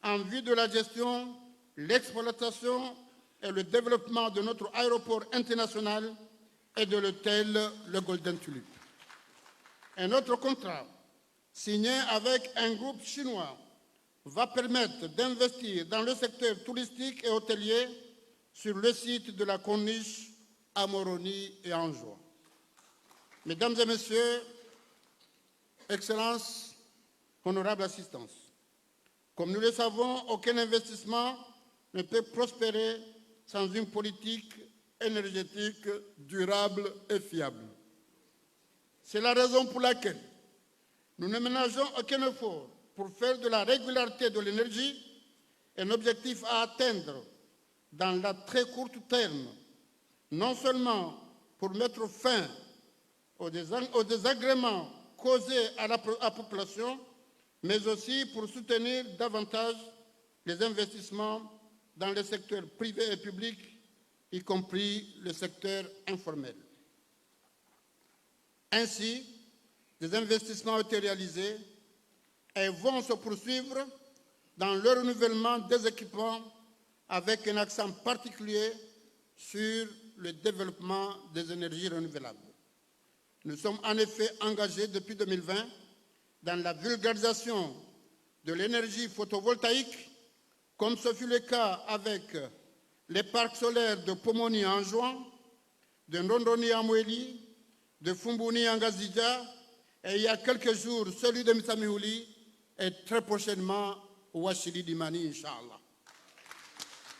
en vue de la gestion, l'exploitation et le développement de notre aéroport international et de l'hôtel Le Golden Tulip. Un autre contrat signé avec un groupe chinois va permettre d'investir dans le secteur touristique et hôtelier sur le site de la Corniche à Moroni et Anjou. Mesdames et Messieurs, Excellences, honorable assistance, comme nous le savons, aucun investissement ne peut prospérer sans une politique énergétique durable et fiable. C'est la raison pour laquelle nous ne ménageons aucun effort pour faire de la régularité de l'énergie un objectif à atteindre dans la très court terme, non seulement pour mettre fin aux désagréments causés à la population, mais aussi pour soutenir davantage les investissements dans les secteurs privés et publics, y compris le secteur informel. Ainsi, des investissements ont été réalisés et vont se poursuivre dans le renouvellement des équipements avec un accent particulier sur le développement des énergies renouvelables. Nous sommes en effet engagés depuis 2020 dans la vulgarisation de l'énergie photovoltaïque, comme ce fut le cas avec les parcs solaires de Pomoni en Juan, de Ndondoni en Moueli, de Fumbuni en Gazidja, et il y a quelques jours, celui de Msamiouli, et très prochainement, Ouachili Dimani, Inch'Allah.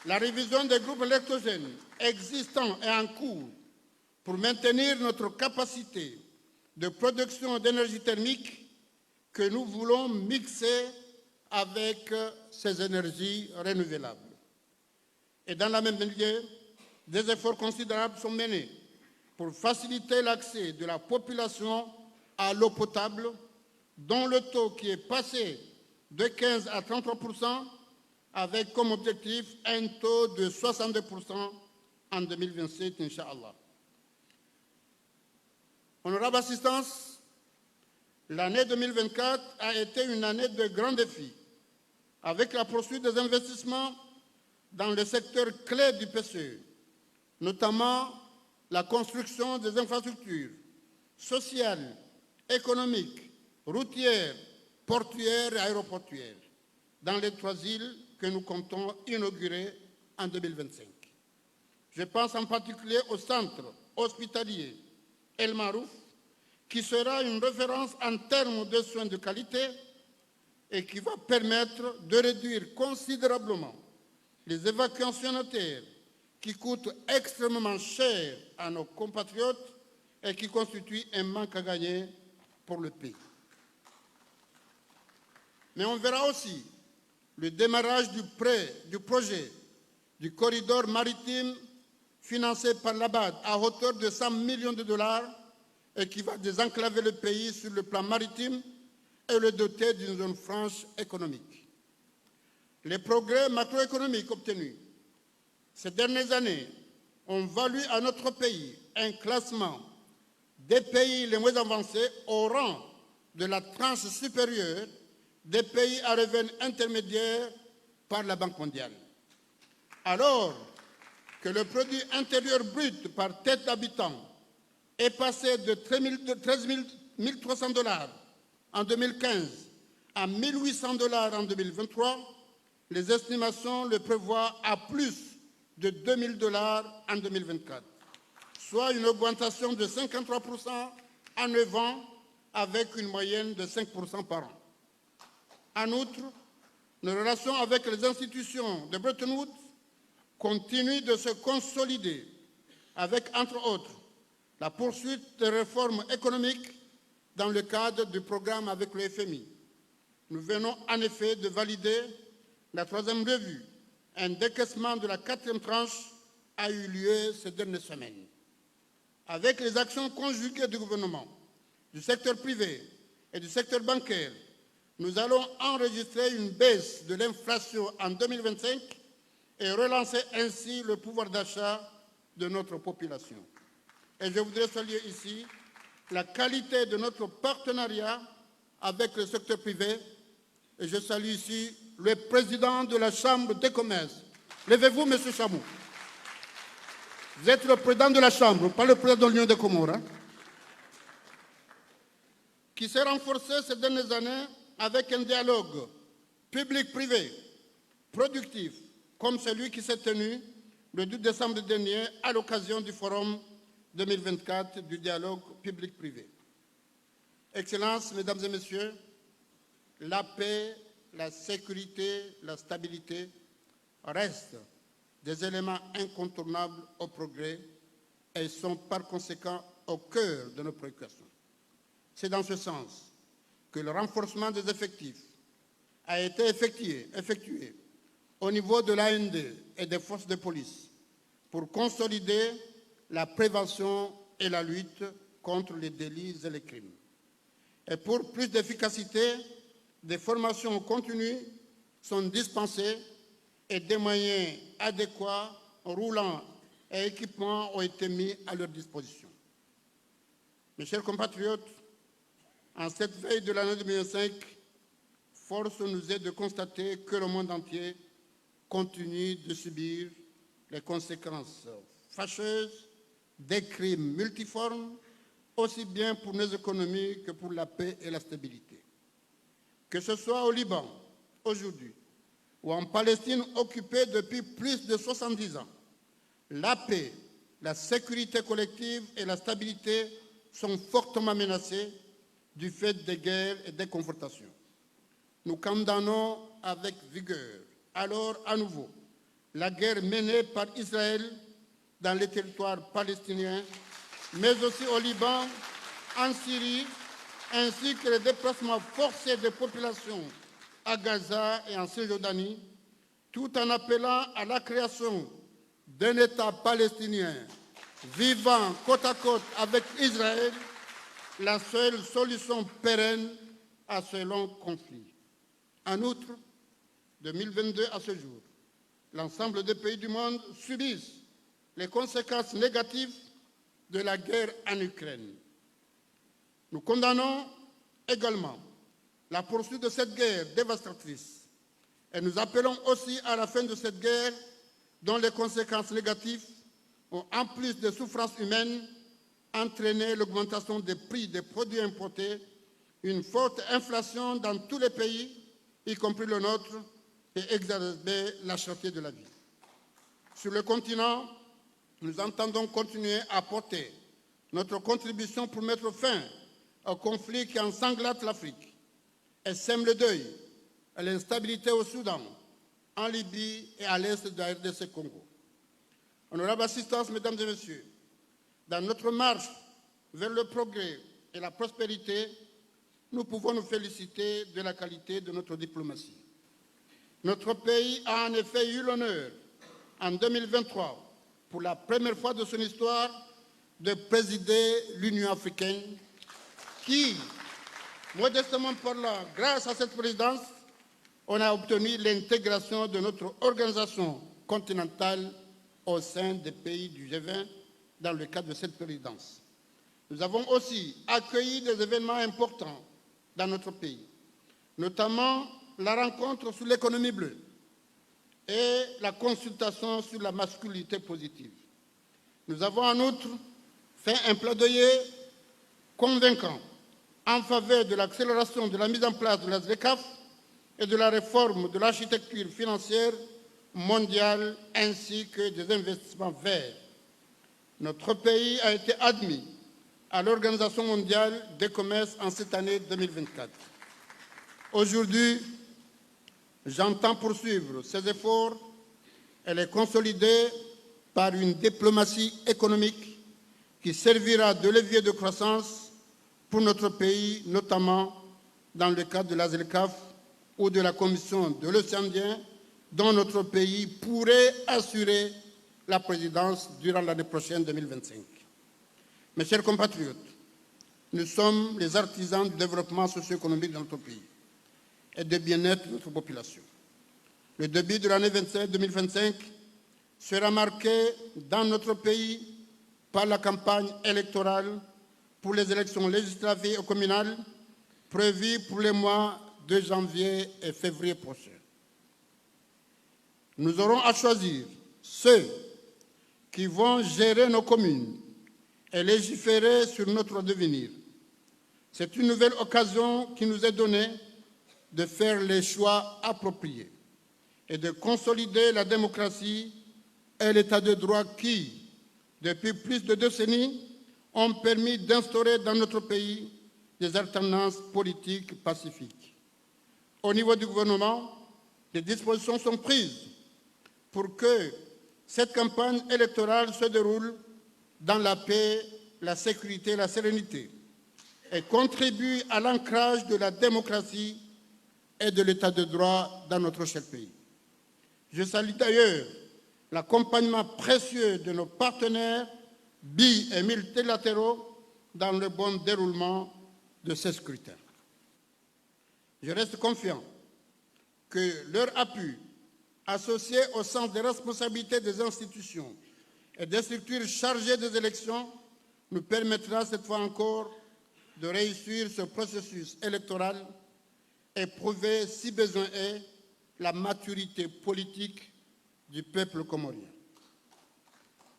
La révision des groupes électrogènes existants est en cours pour maintenir notre capacité de production d'énergie thermique que nous voulons mixer avec ces énergies renouvelables. Et dans la même lignée, des efforts considérables sont menés pour faciliter l'accès de la population à l'eau potable, dont le taux qui est passé de 15 à 33%, avec comme objectif un taux de 62% en 2027, Inch'Allah. Honorable assistance, l'année 2024 a été une année de grands défis, avec la poursuite des investissements dans le secteur clé du PCE, notamment la construction des infrastructures sociales, économiques, routières, portuaires et aéroportuaires dans les 3 îles que nous comptons inaugurer en 2025. Je pense en particulier au centre hospitalier El Marouf, qui sera une référence en termes de soins de qualité et qui va permettre de réduire considérablement les évacuations sanitaires qui coûtent extrêmement cher à nos compatriotes et qui constituent un manque à gagner pour le pays. Mais on verra aussi le démarrage du projet du corridor maritime financé par l'ABAD à hauteur de 100 millions de dollars et qui va désenclaver le pays sur le plan maritime et le doter d'une zone franche économique. Les progrès macroéconomiques obtenus ces dernières années ont valu à notre pays un classement des pays les moins avancés au rang de la tranche supérieure des pays à revenus intermédiaires par la Banque mondiale. Alors que le produit intérieur brut par tête d'habitant est passé de 13 300 $ en 2015 à 1 800 $ en 2023, les estimations le prévoient à plus de 2 000 $ en 2024, soit une augmentation de 53% en 9 ans avec une moyenne de 5% par an. En outre, nos relations avec les institutions de Bretton Woods continuent de se consolider avec, entre autres, la poursuite des réformes économiques dans le cadre du programme avec le FMI. Nous venons en effet de valider la 3e revue. Un décaissement de la 4e tranche a eu lieu ces dernières semaines. Avec les actions conjuguées du gouvernement, du secteur privé et du secteur bancaire, nous allons enregistrer une baisse de l'inflation en 2025 et relancer ainsi le pouvoir d'achat de notre population. Et je voudrais saluer ici la qualité de notre partenariat avec le secteur privé. Et je salue ici le président de la Chambre des commerces. Levez-vous, M. Chamou. Vous êtes le président de la Chambre, pas le président de l'Union des Comores, hein, qui s'est renforcé ces dernières années avec un dialogue public-privé productif, comme celui qui s'est tenu le 12 décembre dernier à l'occasion du Forum 2024 du dialogue public-privé. Excellences, Mesdames et Messieurs, la paix, la sécurité, la stabilité restent des éléments incontournables au progrès et sont par conséquent au cœur de nos préoccupations. C'est dans ce sens que le renforcement des effectifs a été effectué au niveau de l'AND et des forces de police pour consolider la prévention et la lutte contre les délits et les crimes. Et pour plus d'efficacité, des formations continues sont dispensées et des moyens adéquats, roulants et équipements ont été mis à leur disposition. Mes chers compatriotes, en cette veille de l'année 2005, force nous est de constater que le monde entier continue de subir les conséquences fâcheuses des crimes multiformes aussi bien pour nos économies que pour la paix et la stabilité. Que ce soit au Liban, aujourd'hui, ou en Palestine occupée depuis plus de 70 ans, la paix, la sécurité collective et la stabilité sont fortement menacées du fait des guerres et des confrontations. Nous condamnons avec vigueur, alors à nouveau, la guerre menée par Israël dans les territoires palestiniens, mais aussi au Liban, en Syrie, ainsi que les déplacements forcés des populations à Gaza et en Cisjordanie, tout en appelant à la création d'un État palestinien vivant côte à côte avec Israël, la seule solution pérenne à ce long conflit. En outre, 2022 à ce jour, l'ensemble des pays du monde subissent les conséquences négatives de la guerre en Ukraine. Nous condamnons également la poursuite de cette guerre dévastatrice et nous appelons aussi à la fin de cette guerre dont les conséquences négatives ont, en plus des souffrances humaines, entraîné l'augmentation des prix des produits importés, une forte inflation dans tous les pays, y compris le nôtre, et exacerbé la cherté de la vie. Sur le continent, nous entendons continuer à apporter notre contribution pour mettre fin au conflit qui ensanglate l'Afrique et sème le deuil et l'instabilité au Soudan, en Libye et à l'est de la RDC Congo. Honorable assistance, mesdames et messieurs, dans notre marche vers le progrès et la prospérité, nous pouvons nous féliciter de la qualité de notre diplomatie. Notre pays a en effet eu l'honneur, en 2023, pour la première fois de son histoire, de présider l'Union africaine qui, modestement parlant, grâce à cette présidence, on a obtenu l'intégration de notre organisation continentale au sein des pays du G20 dans le cadre de cette présidence. Nous avons aussi accueilli des événements importants dans notre pays, notamment la rencontre sur l'économie bleue et la consultation sur la masculinité positive. Nous avons en outre fait un plaidoyer convaincant en faveur de l'accélération de la mise en place de la ZLECAf et de la réforme de l'architecture financière mondiale ainsi que des investissements verts. Notre pays a été admis à l'Organisation mondiale des commerces en cette année 2024. Aujourd'hui, j'entends poursuivre ces efforts et les consolider par une diplomatie économique qui servira de levier de croissance pour notre pays, notamment dans le cadre de la ZLECAf ou de la Commission de l'Océan Indien, dont notre pays pourrait assurer la présidence durant l'année prochaine 2025. Mes chers compatriotes, nous sommes les artisans du développement socio-économique de notre pays et du bien-être de notre population. Le début de l'année 2025 sera marqué dans notre pays par la campagne électorale pour les élections législatives et communales prévues pour les mois de janvier et février prochains. Nous aurons à choisir ceux qui vont gérer nos communes et légiférer sur notre devenir. C'est une nouvelle occasion qui nous est donnée de faire les choix appropriés et de consolider la démocratie et l'état de droit qui, depuis plus de décennies, ont permis d'instaurer dans notre pays des alternances politiques pacifiques. Au niveau du gouvernement, des dispositions sont prises pour que cette campagne électorale se déroule dans la paix, la sécurité et la sérénité et contribue à l'ancrage de la démocratie et de l'état de droit dans notre cher pays. Je salue d'ailleurs l'accompagnement précieux de nos partenaires bi- et multilatéraux dans le bon déroulement de ces scrutins. Je reste confiant que leur appui, associé au sens des responsabilités des institutions et des structures chargées des élections, nous permettra cette fois encore de réussir ce processus électoral et prouver, si besoin est, la maturité politique du peuple comorien.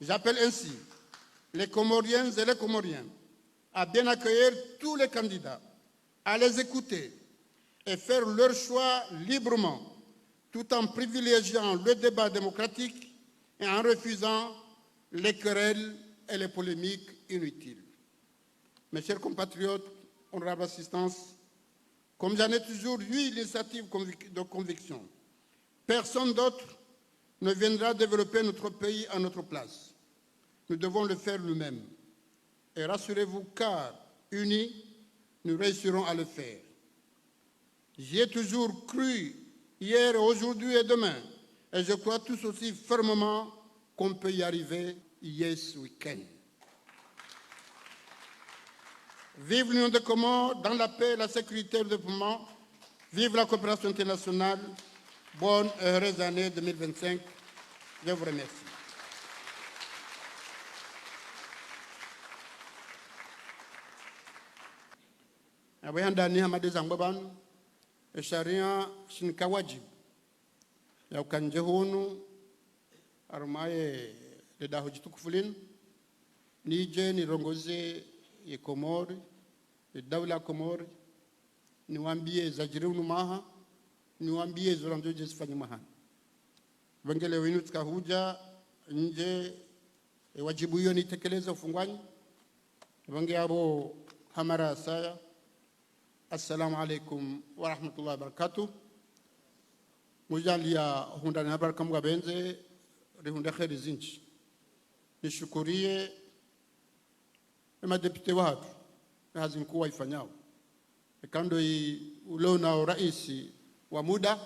J'appelle ainsi les Comoriennes et les Comoriens à bien accueillir tous les candidats, à les écouter et faire leur choix librement, tout en privilégiant le débat démocratique et en refusant les querelles et les polémiques inutiles. Mes chers compatriotes, honorable assistance, comme j'en ai toujours eu l'initiative de conviction, personne d'autre ne viendra développer notre pays à notre place. Nous devons le faire nous-mêmes. Et rassurez-vous, car unis, nous réussirons à le faire. J'y ai toujours cru, hier, aujourd'hui et demain, et je crois tous aussi fermement qu'on peut y arriver yes week-end. Vive l'Union des Comores dans la paix, la sécurité et le développement. Vive la coopération internationale. Bonne et heureuse année 2025. Je vous remercie. Ndani hamadi za ngbaban sharia shinika wajib ya ukanje hunu arumaye deda hujitukufu nije nirongoze ya Komori, dawla ya Komori, niwaambie zajiriunu maha, niwaambie zoranzo jesifanya maha. Wengele wenu tukahuja nje wajibu hiyo nitekeleza ufungwani. Wenge abo hamara saya. Assalamu alaikum wa rahmatullahi wa barakatuh. Mujalia hunda na habari kama benze rihunda kheri zinchi. Nishukurie madepute watu kazi mkuu waifanyao. Kando ulio na raisi wa muda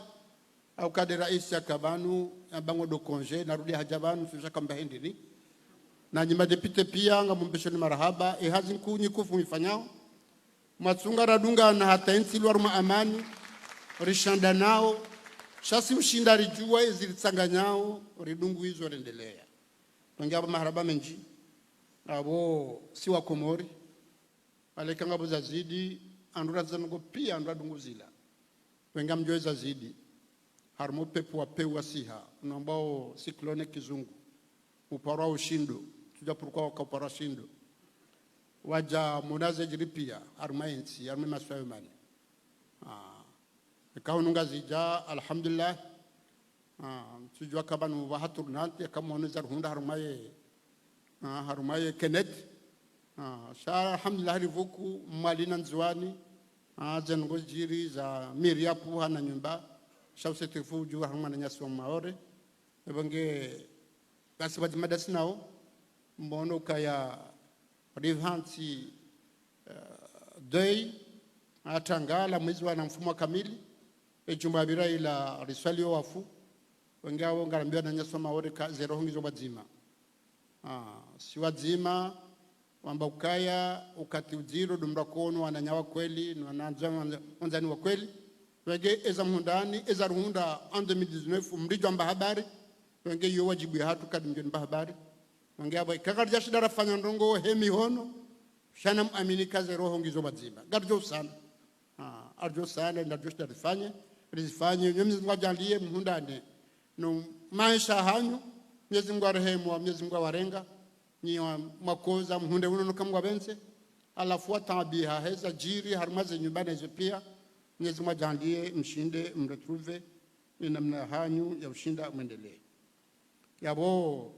au kade raisi akabanu bango do congé narudi hajabanu tushaka mbahindini. Na nyima depute pia ngamumbeshoni marahaba hazi mkuu nyikufu ifanyao. Matsunga radunga na hata insi luaruma amani rishanda nao shasi ushinda rijua zilitsanganyao ridungu hizo rendelea. Tongea maharaba menji abo si wa Komori aleka ngabo za zidi andura zango pia andura dungu zila wenga mjoe za zidi harmo pepo wa pewa siha ambao siklone kizungu upara ushindo tuja pourquoi ukapara shindo waja munaze jiripia armainsi arme maswayman kaununga zija alhamdulillah tujua kabanu wa haturnante kama onezar hunda harumaye kenet sha alhamdulillah rivuku malina nzwani zengo jiri za miria puha na nyumba shawsete fuju harumana nyaswa maore ebange basi badimadasi nao mbono kaya rivanti day atangala mwezi wa mfumo kamili ejumbabira ila riswali wafu wengao ngarambiwa na nyaswa maore ka zero hongizo bazima si wazima wamba ukaya ukati ujiro dumra kono wananyawa kweli wanzani wa kweli wenge eza mhundani eza ruhunda en 2019 mrijo amba habari wenge yo wajibu ya hatu kadi mjoni habari wenge aba kakarja shidara fanya ndongo hemi hono shana amini kaze roho ngizo bazima garjo sana arjo sana ndarjo shidara fanya rizifanye nyemizi mwajalie mhundani no maisha hanyu Mwenyezi Mungu arehemu, Mwenyezi Mungu warenga ni makoza mhunde uno kama bense alafu atabiha heza jiri harumaze nyumbani hizo pia Mwenyezi Mungu ajalie mshinde mretrouve ni namna hanyu ya ushinda muendelee yabo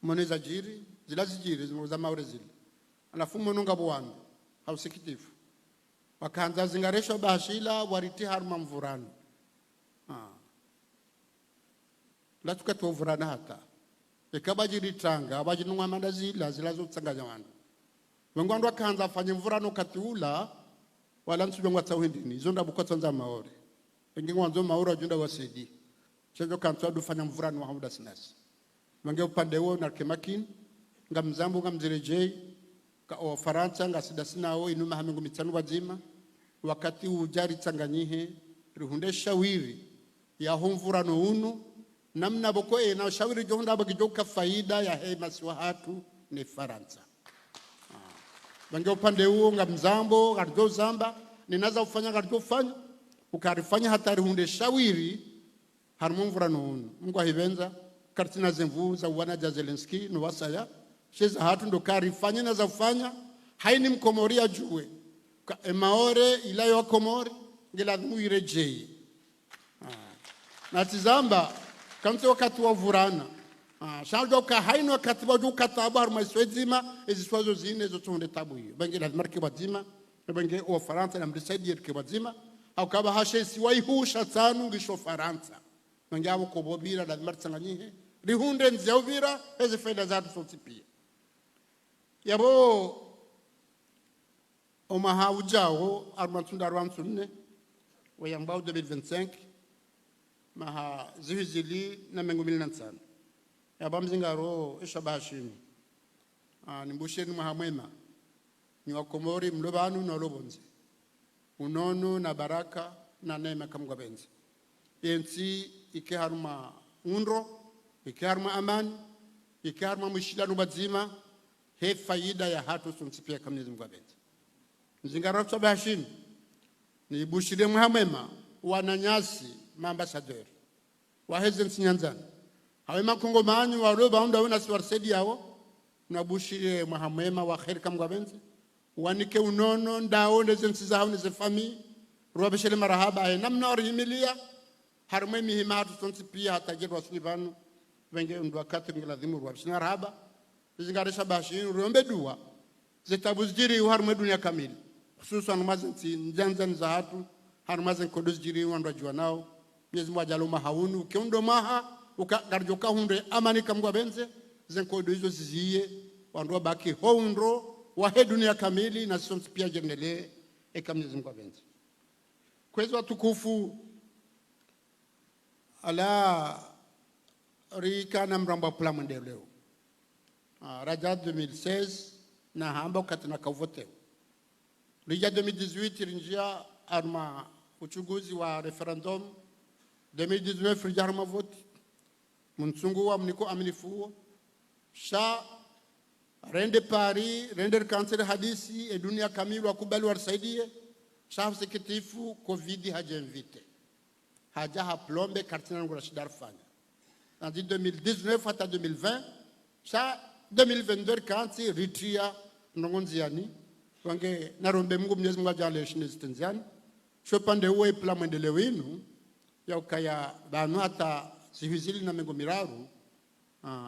moneza jiri zilazijiri za maure zile alafu mononga bwana hausikitifu wakaanza zingaresho bashila wariti haruma mvurano la tukatuvurana hata ekabajiri tanga abajinwa mandazi lazilazo tsanganya wandu wengwandu akaanza afanye mvurano katiula wala nsubyo ngwatsa wendini zonda bukotsanza maore engingwanzo maore ajunda wasedi chejo kantswa dufanya mvurano wa hamuda sinasi wange upande wo na kemakin ngamzambu ngamzireje ka o Faransa ngasida sinao inuma hamengo mitsanu wazima wakati ujari tsanganyihe rihunde shawiri ya mvurano uno namna boko na shawiri jonda bagijoka faida ya hema siwa hatu ni Faransa bange upande huo ngamzambo garjo zamba ninaza ufanya garjo ufanya ukarifanya hatari hunde shawiri harumvura no Mungu ahibenza kartina zemvu za wana ja Zelensky no wasaya sheza hatu ndo karifanya na za ufanya haini mkomori ajue maore ilayo wa komori ngelazimu irejee. Na tizamba kanto wakati wa vurana shaujo ka haino wakati wa juu kataba harma iswezima eziswazo zine zo tonde tabu hiyo bangi lazima kibazima bangi o Faransa na mrisaidi kibazima au kaba hashe siwai husha tanu ngisho Faransa bangi abo kobobira lazima tsanganyihe rihunde nzyauvira ezi faida zatu sotipia yabo omaha ujao armantunda arwansunne wayambao 2025 maha zihizili na mengu 2005 yaba mzingaro eshabashini nimbusheni maha mwema ni wakomori mlobanu na lobonzi unono na baraka na neema kamgwa benzi yensi ike haruma unro ike haruma amani ike haruma mushilano bazima he faida ya hatu sunsipia kamnezi mgwa benzi mzingaro eshabashini ni bushire maha mwema wananyasi maambasadeur waheze nsinyanzana hawe makongo manyu waroba unda wena siwarsedi yao nabushire mahamwema wa khair kamgwa benzi wanike unono ndao ndeze nsiza hao neze fami ruwabeshele marahaba namna orihimilia harumwe mihimatu tonsi pia hata jedu wa sulivanu wenge undwa kati mgilazimu ruwabeshele marahaba zingaresha bashi ruombe dua zetabu zijiri harumwe dunia kamili hususan mazinti njanzani za hatu harumazen kodo zijiri wandwa jua nao Mwenyezi Mungu ajaloma haunu keundo maha ukagarjoka hunde amani kamgwa benze zenkodo hizo ziziye wandwa baki houndo wahe dunia kamili na sisi pia jernele eka Mwenyezi Mungu benze kwezo watukufu ala rika na mramba pula mwende leo Rajab 2016 na hamba katina kavote Rija 2018 rinjia arma uchuguzi wa referendum 2019 rijarma vote munsungu wa mniko amnifuo sha rende Paris rende kansere hadisi e dunia kamili wakubali warsaidie sha sekitifu covid hajemvite haja haplombe kartina ngura shidar fanya en 2019 hata 2020 sha 2022 kansi ritria nongonziani wange narombe Mungu Mwenyezi Mungu ajale shinezitenziani shopande uwe pla mwendeleo winu ya ukaya banu hata sihizili na mengo miraru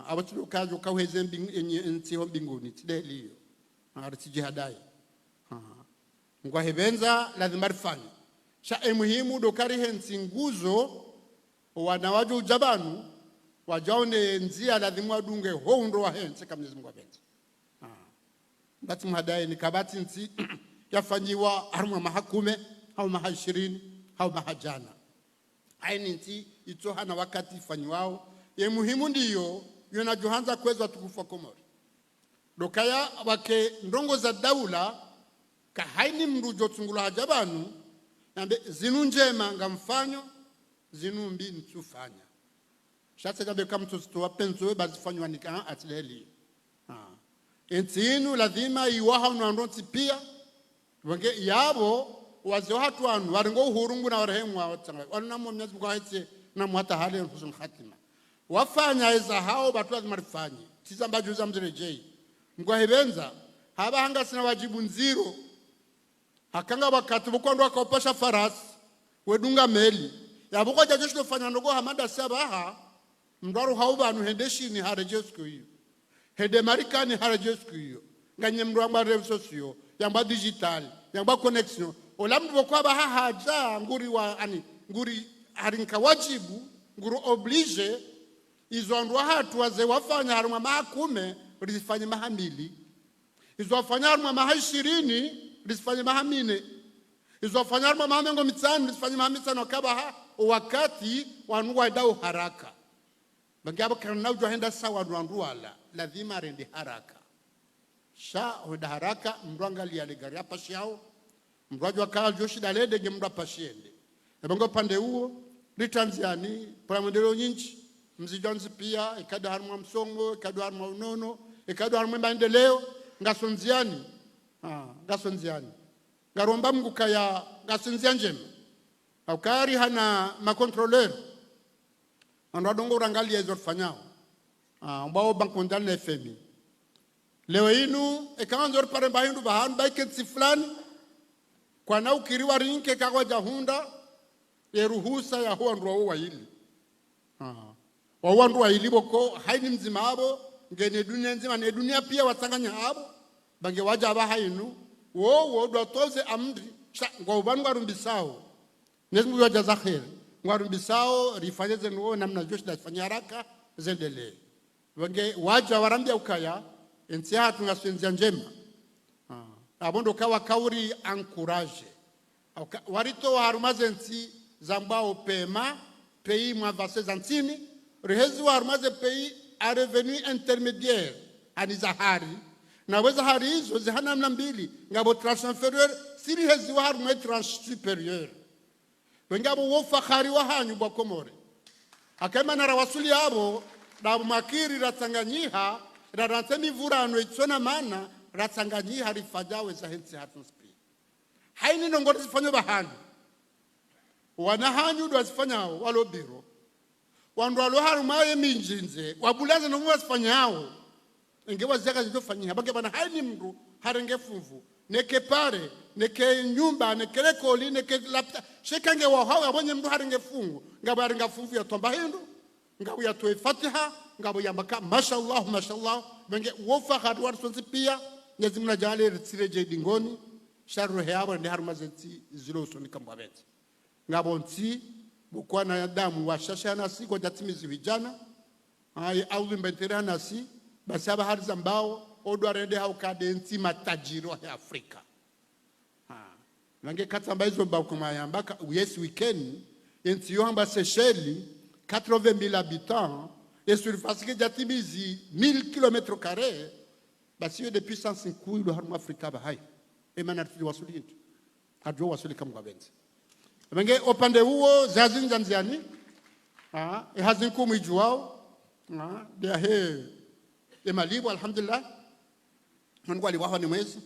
abatu kajo kaweze nti ho mbinguni tideliyo aritijihadai ngwa hebenza lazima rifanye sha muhimu dokari hensi nguzo wanawaju ujabanu wajaone nzia lazima wadunge houndo wa hensi kama Mwenyezi Mungu abenza bati mhadai ni kabati nti yafanyiwa haruma mahakume au maha 20 au mahajana aini nti itoha na wakati fanywao ye muhimu ndiyo yona johanza kwezo tukufa komori dokaya wake ndongo za daula ka haini mrujo tungula hajabanu nambe zinu njema ngamfanyo zinu mbi ntufanya shatse gabe kamtosto wapenzo bazifanywa nika atleli entinu lazima iwaha unandonti pia wange yabo wazo hatu anu waringo uhurungu na warehemwa watanga wanamo Mwenyezi Mungu haite na mwata hali husn khatima wafanya eza hao batu lazima rifanye tizamba juza mzirejei ngwa hebenza haba hanga sina wajibu nziro hakanga wakati bukondo akopasha farasi wedunga meli yabuko jajeshi lofanya ndogo hamada sabaha mdwaru haubanu hendeshi ni harejesku hiyo hede marikani harejesku hiyo nganye mdwamba revisosio yamba digital yamba connection olamdu bokwaba haja nguri wa ani nguri harinka wajibu nguru oblige izo ndwa hatu waze wafanya haruma makume rizifanye mahamili izo wafanya haruma maha 20 rizifanye mahamine izo wafanya haruma mahamengo mitsani rizifanye mahamisano kabaha wakati wanuwa dau haraka bagabo kana ujwa henda sawa ndwala lazima rende haraka sha hoda haraka mrwangali ya legari hapa shiao mrwajwa kala joshi dalede ngemra pashiende ebongo pande huo ritanziani pramendelo nyinchi mzijanzi pia ikada harumwa msongo ikada harumwa unono ikada harumwa maendeleo ngasonziani ngasonziani ngaromba Mungu kaya ngasonzia njema aukari hana makontroleur andadongo rangalia hizo fanyao ambao bank mondial na FMI leo inu ekaanzo pare bahindu bahan baiketsi fulani kwa na ukiriwa rinke kakwa jahunda yeruhusa ya huwa nduwa wa hili wa nduwa hili boko haini mzima abo ngene dunia nzima ne dunia pia watanganya abo bange waja aba hainu wo do toze amri ngo ubanwa rumbisao nezmu waja za khair ngwarumbisao rifanyeze nuo namna joshi da fanya haraka zendele bange waja warambia ukaya ensi hatu ngasenzia njema abondo kawa kauri encourage warito harumaze nsi zambao pema pays mwavase zantini rehezi harumaze pays a revenu intermédiaire ani zahari na weza hari hizo zihana mna mbili ngabo tranche inférieure siri hezi harumaze tranche supérieure wengabo wofa khari wa hanyu bwa Komore akema na rawasuli abo na makiri ratanganyiha ratseni vurano itsona mana ratsanganyiha rifajawe za hensi hatu spi haini nongoti zifanywe bahanyu wana hanyu ndo zifanyao walobiro wandu harumaye minjinze wabulaze no wasifanyao ingewa zaka zidofanyia bage bana haini mndu harenge fuvu neke pare neke nyumba neke rekoli neke lapta shekange wa hawa abonye mndu harenge fungu ngabo harenga fuvu ya tomba hindu ngabo ya toe fatiha ngabo ya maka mashallah benge wofa hadwar sonzi pia nyezimna jale rtsireje dingoni sharu heabo ndi harumazenti zilo soni kambabeti ngabo nti bukwana ya damu wa shashana si kwa jatimizi vijana ai au mbenterana si basaba hariza mbao odwa rende haukade nti matajiro ya Afrika nange katamba hizo mbao kuma yambaka yes weekend nti yohamba Seychelles 80,000 habitants et surface que jatimizi 1000 km², basi depuis 105 coups le harma Afrika bahai emana tuli wasuli adwo wasuli kamgwabenzi benge opande huo zazinza nziani hazinku mwijuao dia he emalibu alhamdulillah mungu aliwaho ni mwezi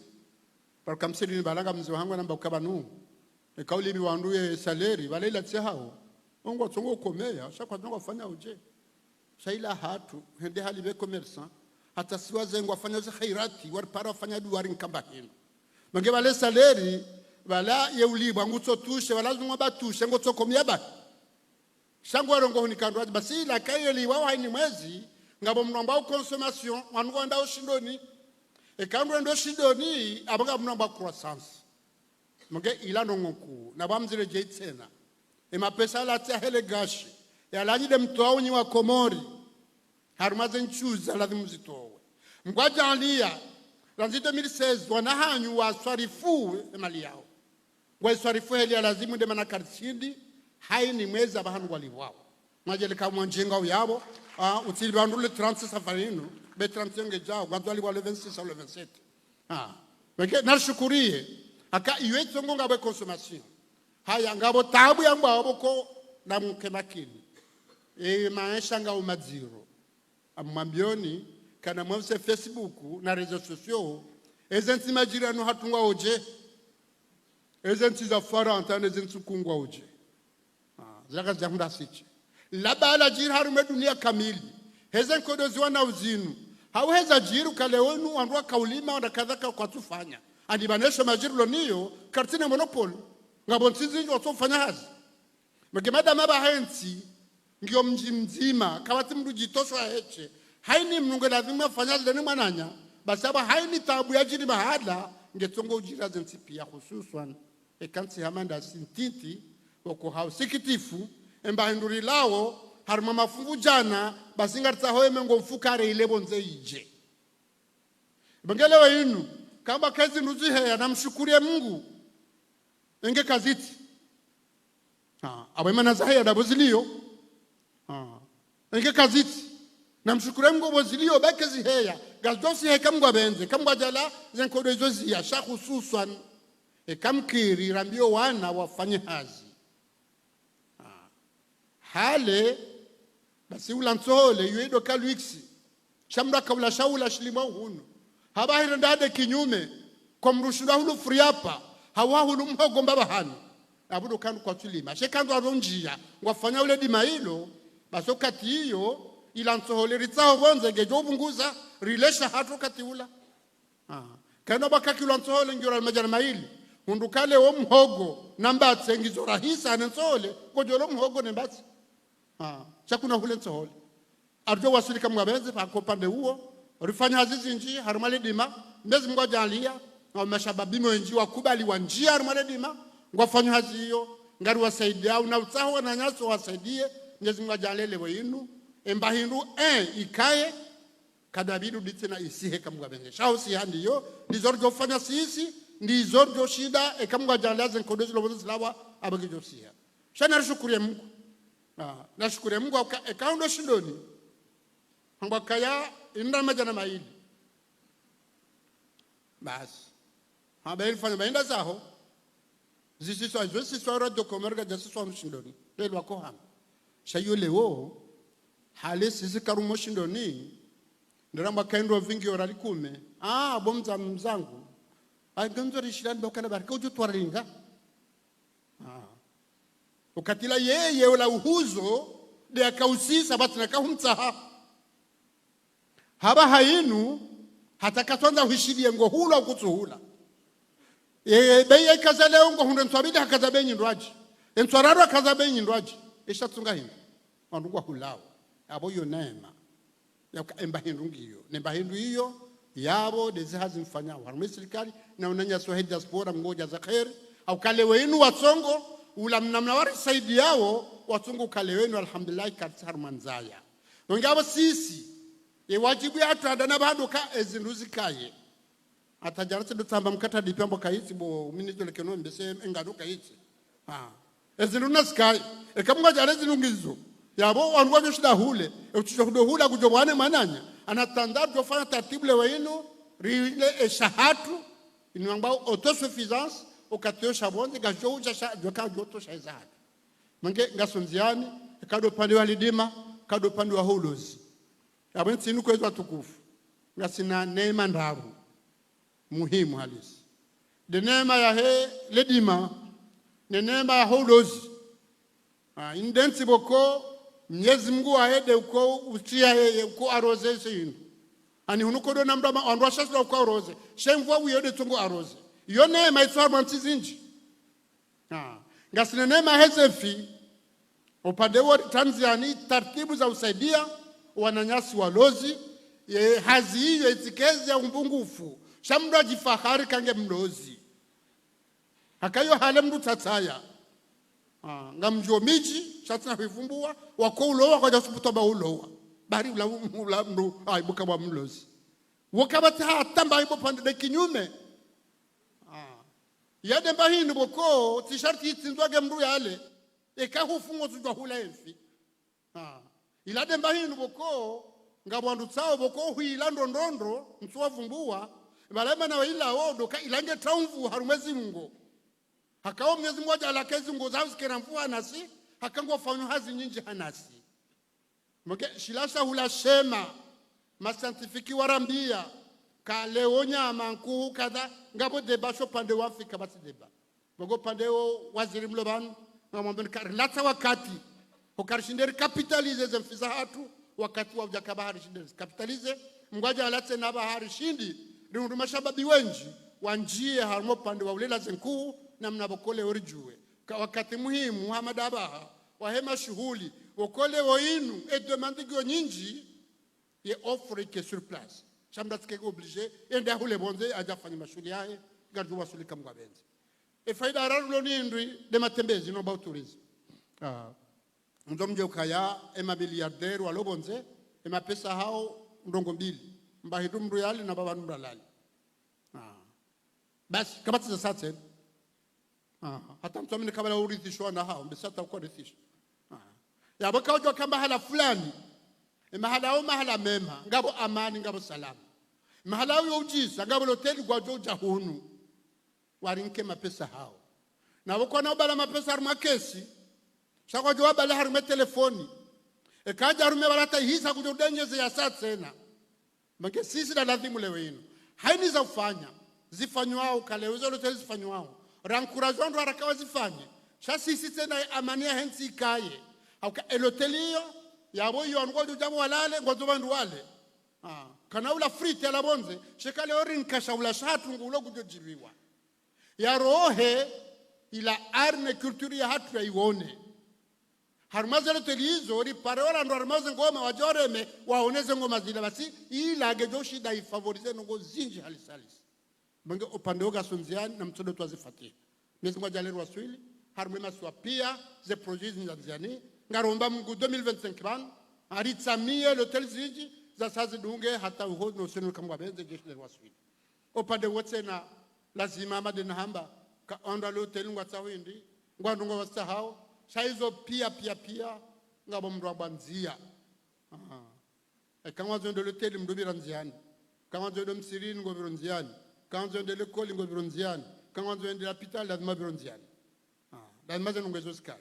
par kamsiri ni balanga mzi wangu namba ukabanu ekauli bi wanduye saleri balela tsehao mungu atsongo komea shakwa tongo fanya uje shaila hatu hende hali be commerçant hata siwaze ngwafanya za khairati waripara fanya duwari nkamba hino mange bale saleri bala yeulibwa ngutsotushe balazungwa batushe ngotsokomya ba shangwa rongo hunikandwa basi la kayeli wa haini mwezi ngabo mnomba consommation wangonda ushindoni ekandwa ndo shindoni abanga mnomba croissance mange ilano ngoku na bamzire jeitsena emapesa la tsahele gashi yalanyi de mtoaunyi wa Komori harumaze nchuza lazima zitowe mgwaja alia lanzi 2016 wanahanyu wa swarifu mali yao wa swarifu heli lazima de manakarsindi haini mwezi abahantu waliwao majeleka mwanjenga yabo utili bandule 30 safarino be 30 ngejao gwadwali wa 26 au 27 weke nashukurie aka iweto ngonga be consommation haya ngabo tabu yangu aboko na mkemakini maisha nga umadziro amambioni kana mwamse Facebook na rezo sociaux ezenti majirano hatungwa oje ezenti za faranta ezenti kungwa oje zaka jamda sichi labala jir harume dunia kamili hezen kodozi wana uzinu haweza jiru kale wenu wanwa kaulima wana kadhaka kwa tufanya anibanesha majirlo niyo kartina monopol ngabontizi watofanya hazi mkemada maba henti ngio mji mzima kawati mdu jitoswa heche haini mnunge lazima fanya zile mwananya basaba haini tabu ya jiri mahala ngetongo ujira zensi pia hususan ekansi hamanda sintiti wako hao sikitifu emba hinduri lao haruma mafungu jana basingarta hoe mengo mfukare ilebo nze ije bangelewa inu kamba kazi nuzi heya namshukurie Mungu enge kaziti abema nazahaya dabozilio enge kaziti namshukurie Mungu bozilio bakezi heya galdosi he kamgwa benze kamgwa jala zenkodo izozi ya shahususan kamkiri rambio wana wafanye hazi hale basi ulantsole yuedo kalwiksi shamra kaula shaula shilima hunu habahira ndade kinyume kwa mrushura hulu friapa hawa hulu mhogo mbabahani abudo kanu kwa tulima shekando aronjia wafanya ule dimailo basokati hiyo ilantsole ritsaho bonze gejo bunguza rilesha hatu kati ula Kano baka kilonsole ngiro majana maili undukale wo mhogo nambatse ngizo rahisa nensole kojolo mhogo nembatse chakuna hule nsole arjo wasulika mwabenze pakopande huo rifanya hazizi nji harumale dima mbezi mgoja alia na mashababimo nji wakubali wa njia harumale dima ngwafanya hazi hiyo ngari wasaidia na utaho na nyaso wasaidie mbezi mgoja alele wenu embahindu ikaye kadabidu ditina isihe kamwabenze shao si handi yo ndizorjo fanya sisi ndizorjo shida ekamgoja alaze nkodozi lobozi slawa abagijo siha shana nashukuru Mungu nashukuru Mungu ekaundo shindoni hangwa kaya inda majana maili basi habaili fanya bainda zaho zisiswa radio komerga jasiswa mshindoni lelo wako hanga shayo leo hali sisi karumo shindoni ndiramba kaendo vingi orali kume bomza mzangu aganzo rishirani bakana baraka ujo twaringa ukatila yeye wala uhuzo de akausisa batina kahumtsaha haba hainu hatakatonda hushidie ngo hula ukutsuhula beye kazale ngo hunde nswabidi hakazabenyi ndwaji enswararo hakazabenyi ndwaji ishatsunga hindu andugwa hulao abo yo neema emba hindu ngiyo nemba hindu hiyo yabo dezi hazimfanya wa serikali na unanya swahili diaspora ngoja za khair au kale wenu watsongo ula mnamna wari saidi yao watsongo kale wenu alhamdulillah katsar manzaya ngabo sisi wajibu yatu adana bado ka ezinduzi kaye atajarate dutamba mkata dipambo kaiti bo ministro lekono mbese engado kaiti ezinduna sky ekamwa jarezi lungizo yabo wangojo shida hule uchichodo hula kujobwane mananya anatanda dofanya taratibu wenu rile eshahatu inwamba autosuffisance okatyo shabonze gajo uja joka joto shaizat mange ngasonziani kado pande walidima kado pande wa holozi abenti nuko ezo tukufu ngasina neema ndabu muhimu halisi de neema ya he ledima ne neema ya holozi indensi boko Mwenyezi Mungu aende uko utia yeye uko aroze sinu ani hunuko do namda ma andwa shasla uko aroze shemvwa uyode tungo aroze yo neema itwa mantizinji ngasina neema hezefi upande wa Tanzania taratibu za usaidia wananyasi walozi hazi hiyo itikezi ya umbungufu shamdo jifahari kange mlozi hakayo hale mdu tataya ngamjo miji shatina hivumbua wako ulowa kwa jasuputo ba ulowa bari ula mdu aibuka wa mlozi wakabata tamba ibo pande de kinyume yade mbahini boko tisharti itindwage mdu yale ekahufungo tujwa hula enfi ilade mbahini boko ngabwandu tsao boko huila ndondondo msuwa vumbua balema na ila odo ka ilange taumvu harumezi mungo hakao Mwenyezi Mungu alakezi ngo zao zikera mvua nasi hakangwa fanyo hazi nyingi hanasi mke shilasha hula shema mascientifique warambia ka leonya manku kada ngabo deba sho pande wa Afrika basi deba bogo pande waziri mloban ngamwambia karlata wakati ukarishinderi capitalize zemfisa hatu wakati wa jakabahari shinderi capitalize mgwaja alatse na bahari shindi ndio mashababi wenji wanjie harmo pande wa ulela zenkuu na mnabokole orijue wakati muhimu Muhammad abaha wahema shughuli wokole woinu et demande nyingi ye offre que sur place chamda tike obligé ende hule bonze ajafanya mashuli yae gardu wasulika mwabenzi faida rarulo nindwi de matembezi no ba tourisme ndomje ukaya emabiliardaire walobonze emapesa hao ndongo mbili mbahidu mru yali na baba ndalali basi kabatiza sasa hata mtumini kabla urithishwa na hao mbesata uko rithishwa yabaka ujwa kamba hala fulani mahala mema ngabo amani ngabo salama mahala ujisa ngabo hoteli kwa joja hunu warinke mapesa hao na wako na bala mapesa harmakesi shako jwa bala harme telefoni kaja harume barata hisa kujodenyeze ya saa tena mange sisi na lazima lewenu haini za ufanya zifanywa kale uzo hoteli zifanywa rankurajondo haraka wazifanye sisi tena amania hensi kaye au elotelio yabo yo ngojo jamu walale ngozo bandu wale kana ula frite la bonze shekale ori nkashaula shatu ngulo kujojiriwa ya rohe ila arne kulturi ya hatu ya iwone harumazelo telizo ri parola ndo harumaze ngoma wajoreme waoneze ngoma zile basi ila gejoshi da ifavorize ngo zinji halisalis bange upande oga sunziani na mtodo twazifatia mwezi mmoja leo waswili harumema swapia ze projets nzanziani ngaromba Mungu 2025 ban aritsamie l'hotel zinji za sazi dunge hata uho no senu kama benze jeshi leo waswili upande wote na lazima madena hamba ka onda l'hotel ngwatsa windi ngwandungo wasahao saizo pia ngabo mndu abanzia kama zondo l'hotel mdubira nziani kama zondo msirini ngobiro nziani kama zondo l'école ngobiro nziani kama zondo l'hôpital lazima biro nziani lazima zongezo sky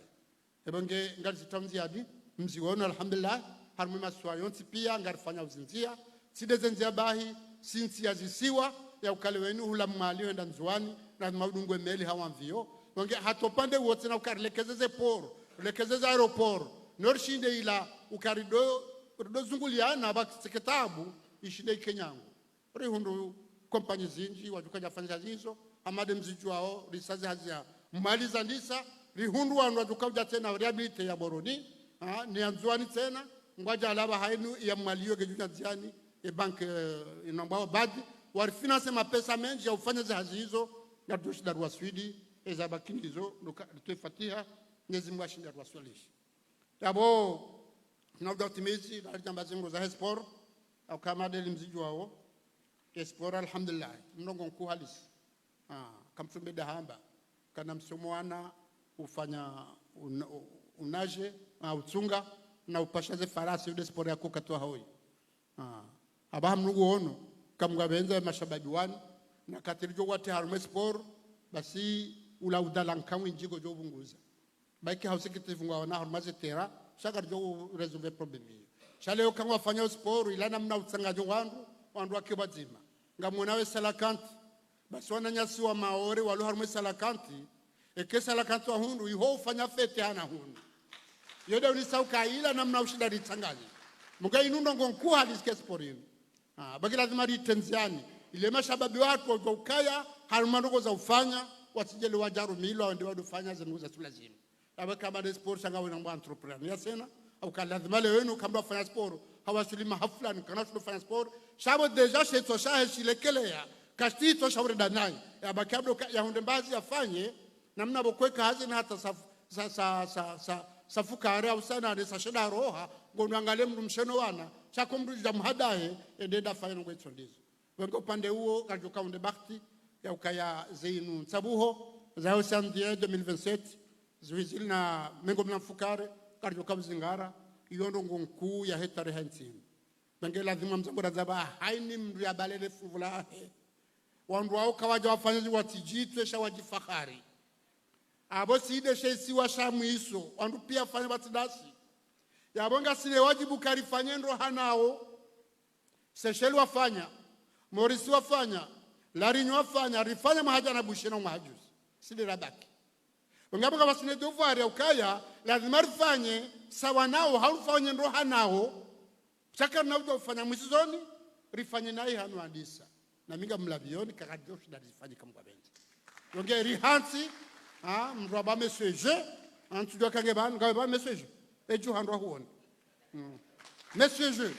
ebonge ngali sitamziadi mziona alhamdulillah harmu maswayo pia ngarifanya uzinzia sidezenzia bahi sinsi yazisiwa ya ukale wenu hula mali wenda nzwani na maudungwe meli hawamvio bonge hatopande wote na ukarilekezeze poro lekezeze aeroport norshinde ila ukarido zungulia na bakiseketabu ishinde Kenyango ri hundu kompani zinji wajukaja fanya hizo amade mziju wao risazi hazia maliza ndisa rihundu wanu wajukaja tena rehabilite ya boroni ni anzwani tena ngwaja alaba hainu ya maliyo gejuja ziani bank inambao badi warifinance mapesa menji ya ufanya zahazi hizo na tushida wa Swidi eza bakinizo tuefatiha nyezi mwashinda wa Swalish yabo tunauda optimizi na jambazi ngo za sport au kama deli mziju wao sport alhamdulillah mnongo mkuu halisi kamtumbe dahamba kana msomoana ufanya unaje utunga na upashaze farasi ude sport yako katoa hoi abaha mnugu ono kamgabenza mashababi wani na katirijo wate harume sport basi ula udalankamwe njigo jo bunguza baiki hausikiti fungwa wana harumaze tera shaka jo resolve problem hiyo shale kama fanya sport ilana mna utsangajo wandu akibazima ngamunawe salakanti basi wananyasi wa maore walo harume salakanti ekesa lakanti wa hundu iho ufanya fete hana hundu yoda unisauka ila namna ushida ritsangaji mga inundo ngonku haliske sporino bagi lazima ritenziani ile mashababi watu wa ukaya harumandogo za ufanya wasijele wajaru milo ndio wadufanya zenuza tulazima abaka kama sport sanga wana entrepreneur ya sena au lazima leo wenu kama fanya sport hawasulima hafla kana fanya sport shabo deja sheto shahe shilekelea kastito shauri danai abakabdo ya hunde mbazi afanye namna bokweka hazi na hata safuka area usana de sashada roha ngono angale mndu msheno wana chakomdu jamhadae endeda fanya ngwetso ndizo wengo pande huo kajuka unde bakti ya ukaya zeinu nsabuho za usandia 2027 zwizili na mengo mnafukare kajuka mzingara iyondo ngonku ya hetare hantim benge lazima mzabura zaba haini mndu ya balele fuvula wandu wao kawaja wafanyaji watijitwe shawajifahari abo side shesi wa shamu iso wandu pia fanya batidasi yabonga sile wajibu karifanyendo hanao sesheli wafanya morisi wafanya larinyo wafanya rifanya mahaja na bushena mahajuzi sile rabaki ngabonga basine dovari ukaya lazima rifanye sawa nao haufanye ndo hanao chaka na ufanya mwisizoni rifanye naye hanu andisa na minga mlabioni kakadio shida rifanye kama benzi yonge rihansi mraba message antu doka ngeban ngaba message eju handwa huoni message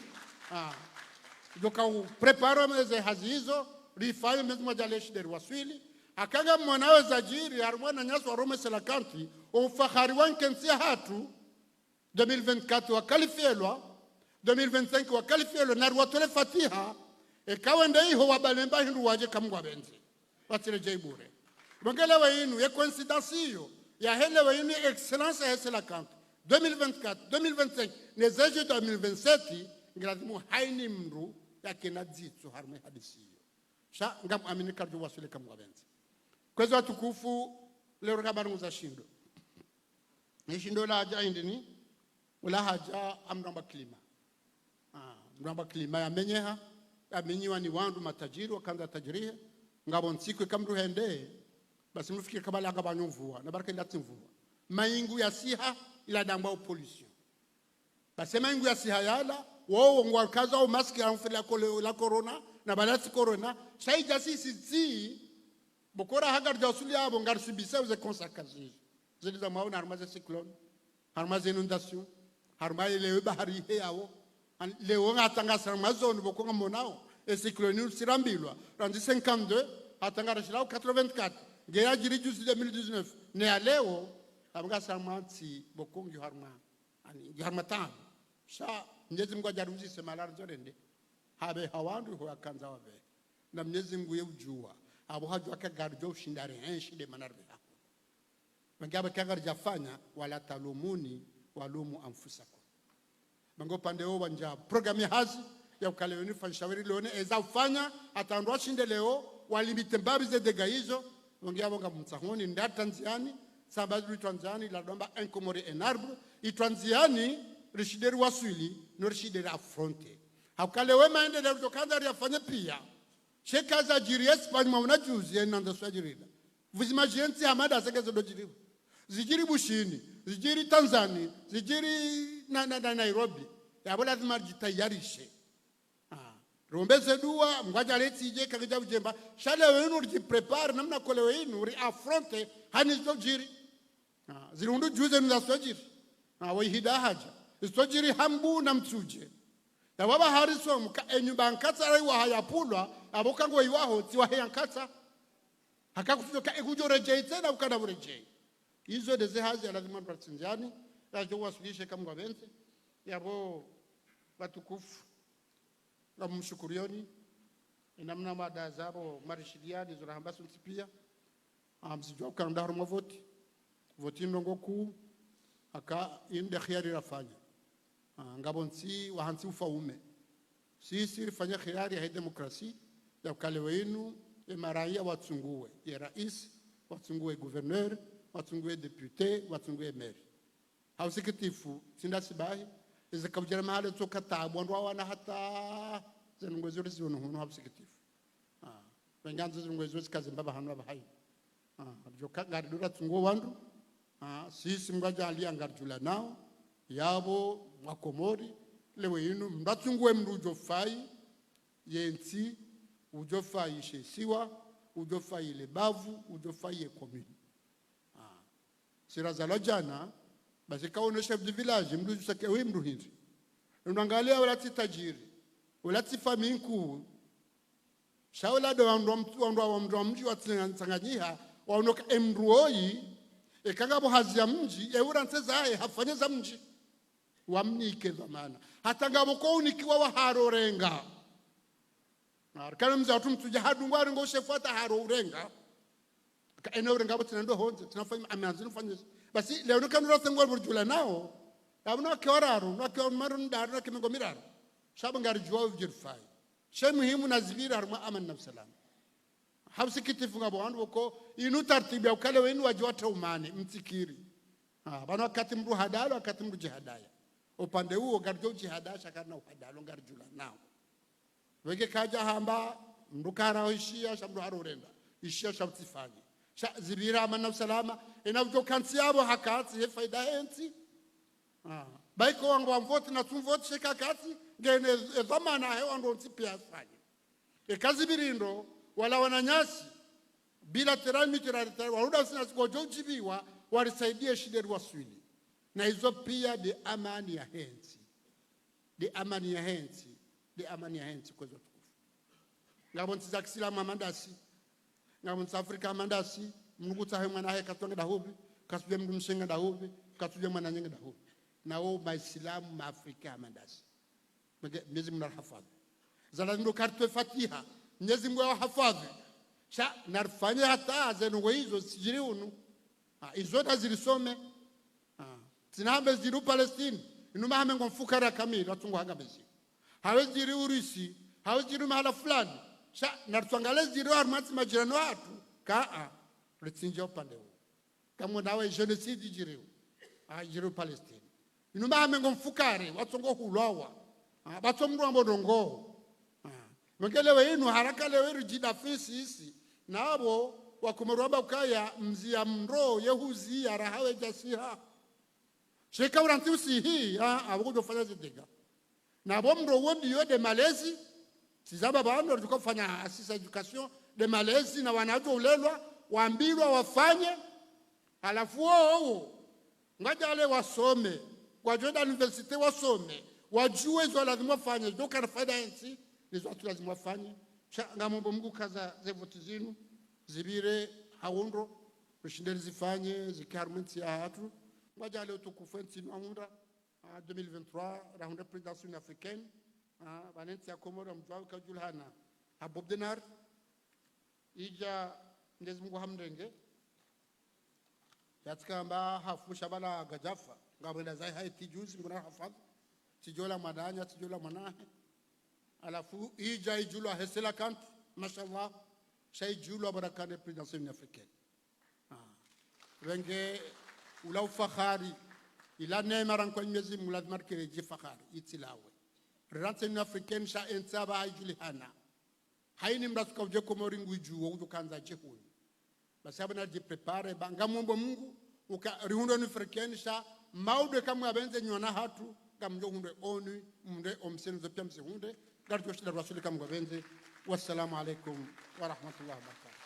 doka prepare meze hazizo rifanye mesmo jaleshi der waswili akanga mwanawe zajiri harmona nyaso arome selakanti ufahari wanke nsia hatu 2024 wakalifielwa 2025 wakalifielwa na ruwatole fatiha ekawende iho wabalemba hindu waje kamwa benzi watile jaibure bangela wainu ya coincidence hiyo ya hele wainu excellence ya selakanti 2024 2025 nezeje 2027 ngirazimu haini mndu yakena dzitso harme hadisi hiyo sha ngam amini karjo wasule kamwa benzi kwezi watukufu leo kabaru za shindo ni shindo la haja indini wala haja amramba klima mramba klima ya menyeha amenyiwa ni wandu matajiri wakanza tajirihe ngabo nsikwe kamru hende basi mfikiri kabala ngabanyo mvua na baraka ndati mvua maingu ya siha ila damba pollution basi maingu ya siha yala wao ngwa kaza au maski amfela la corona na balati corona sai jasi si bokora hagar jasuli abo ngar subisa uze consacration zeli za maona armaze cyclone armaze inondation armaze le bahari yao leo ngatanga sarmazone bokonga monao e cyclone sirambilwa randi 52 atanga shilao 84 ngeya jiri jusi 2019 ne aleo abanga samanti bokongi harma ani harmatan sha Mwenyezi Mungu ajaruzi semala zorende habe hawandu ho akanza wabe na Mwenyezi Mungu yujua abo hajua kagarjo ushindare enshide manarbe hako mangaba kagarja fanya wala talumuni walumu anfusakum mango pande ho wanja programu hazi ya ukaleweni fanshawiri leone eza ufanya atandwa shinde leo walimite mbabi ze degaizo ngiyabo ngamtsahoni nda Tanzania sababu Tanzania la domba enkomore en arbre itwanziani rishideri waswili no rishideri affronte hakale wema endelea kutokana yafanye pia sheka za jiri Espagne mwana juzi nanda swajirida vuzimajenzi hamada sekezo dojiri zijiri bushini zijiri Tanzania zijiri na Nairobi yabo lazima jitayarishe rombeze dua mwaja leti je kaja ujemba shale wenu jiprepare namna kole wenu ri affronte hani dojiri zirundu juzi nda swajiri wahida haja istojiri hambu na mtuje ya baba hariso muka enyumba nkatsa ari wa hayapulwa abokango iwaho ti wa yankatsa hakakutoka ekujoreje tena ukana bureje izo deze hazi lazima twatinjani yajo wasulishe kama benze yabo batukufu na mshukurioni namna mada zabo marishidiani zurahamba suntipia amsijwa kanda harma voti ndongo ku aka inde khiyari rafanya ngabonsi wahansi ufaume sisi rifanya khiyari ya demokrasi ya ukale wenu ya maraia watsungue ya rais watsungue gouverneur watsungue député watsungue maire hausikitifu sinda sibahi izakabujira mahali toka tabu ndo wana hata zenungwezo rizionu hunu hausikitifu wenganzo zenungwezo zikaze mbaba hanu abahai joka garidura tsungue wandu sisi mbaja aliangarjula nao yabo mwakomori lewe inu mbatungwe mrujofai yenti ujofai shesiwa ujofai lebavu ujofai ekomini sirazala jana basi kaone chef de village mruju sake we mruhindi unangalia wala tajiri wala faminku shaula do ndo mji wa Tanganyika waonoka emruoi ekangabo hazia mji eura nsezae hafanyeza mji wamnike zamana hata ngabo ko unikiwa wa harorenga kana mza tumtuje hadungwari ngo shefuata harorenga ka eno renga botina ndo honze tunafanya amanzi nfanye basi leo ndo kanura tengwa burjula nao abuna kwararo no kwa marun dar no kimengo miraro shaba ngari juwa jirfai shay muhimu nazibira harma aman nafsalam habsi kitifu ngabo andu ko inu tartibi ukale wenu wajwata umane mtikiri bana wakati mru hadalo wakati mru jihadaya upande huo garjo jihadasha kana uhadalo garjula nao wege kaja hamba ndukara hoishia shamru harorenda ishia shamtifani zibira amana salama inavyo kansi yabo hakati he faida henti baiko wangu wamvoti na tumvoti sheka kati ngene zamana he wangu ntipia fanye ekazibirindo wala wananyasi bilateral multilateral waruda sina sikojojibiwa walisaidie shideri waswili na hizo pia de amani ya hensi de amani ya hensi kwa zote ngabonzi za kisila mamandasi ngabonzi Afrika mandasi mnuguta he mwana he katonga dahubi kasuje mndu mshenga dahubi kasuje mwana nyenga dahubi na wao maislamu maafrika mandasi Mwenyezi Mungu arhafadhi zalando kartu Fatiha Mwenyezi Mungu arhafadhi sha narfanya hata zengo hizo sijiri unu hizo tazilisome tinabe ziru Palestine inuma hamengo mfukara kamili watungo hanga bezi hawezi Urusi hawezi mahala fulani sha nartwangale ziru armati majirani watu ka retsinja upande huo kama nawe genocide jiru jiru Palestine inuma hamengo mfukare watungo hulawa batomru ambodongo ngelewe inu haraka lewe jidafisi hisi nabo wakumerwamba ukaya mzia mro yehuzi ya rahawe jasiha sheka uranti usihi abugo fanya zidega na bomro wodi yo de malezi tizaba baando tukofanya asisa education de malezi na wanazo ulelwa waambilwa wafanye alafu wao ngaja wale wasome wajoda university wasome wajue hizo lazima wafanye ndio kana faida yensi hizo watu lazima wafanye ngamombo Mungu kaza zevoti zinu zibire haundo kushindeni zifanye zikarmenti ya hatu ngaja wale utukufenti nuamunda 2023 rahunda présidence africaine banenti ya Komoro mjwao kajulhana Bob Denar ija ndezi Mungu hamdenge yatkamba hafusha bala gajafa ngabenda zai haiti juzi nguna hafadh tijola madanya tijola manahe alafu ija ijulwa hesela kant mashallah shay julwa barakane présidence africaine wenge ulaw fakhari ila neemaran ko nyezi mulad marke ji fakhari itilawe présidence africaine sha entaba ajuli hana haini mrasuka uje Komori nguju ujukanza chehuni basi abana ji prepare banga mombo Mungu uka rihundo ni frekenisha maude kama abenze nyona hatu kamjo hunde onu munde omsenzo pia msehunde garjo shida rasuli kama abenze wassalamu alaikum wa rahmatullahi wa barakatuh.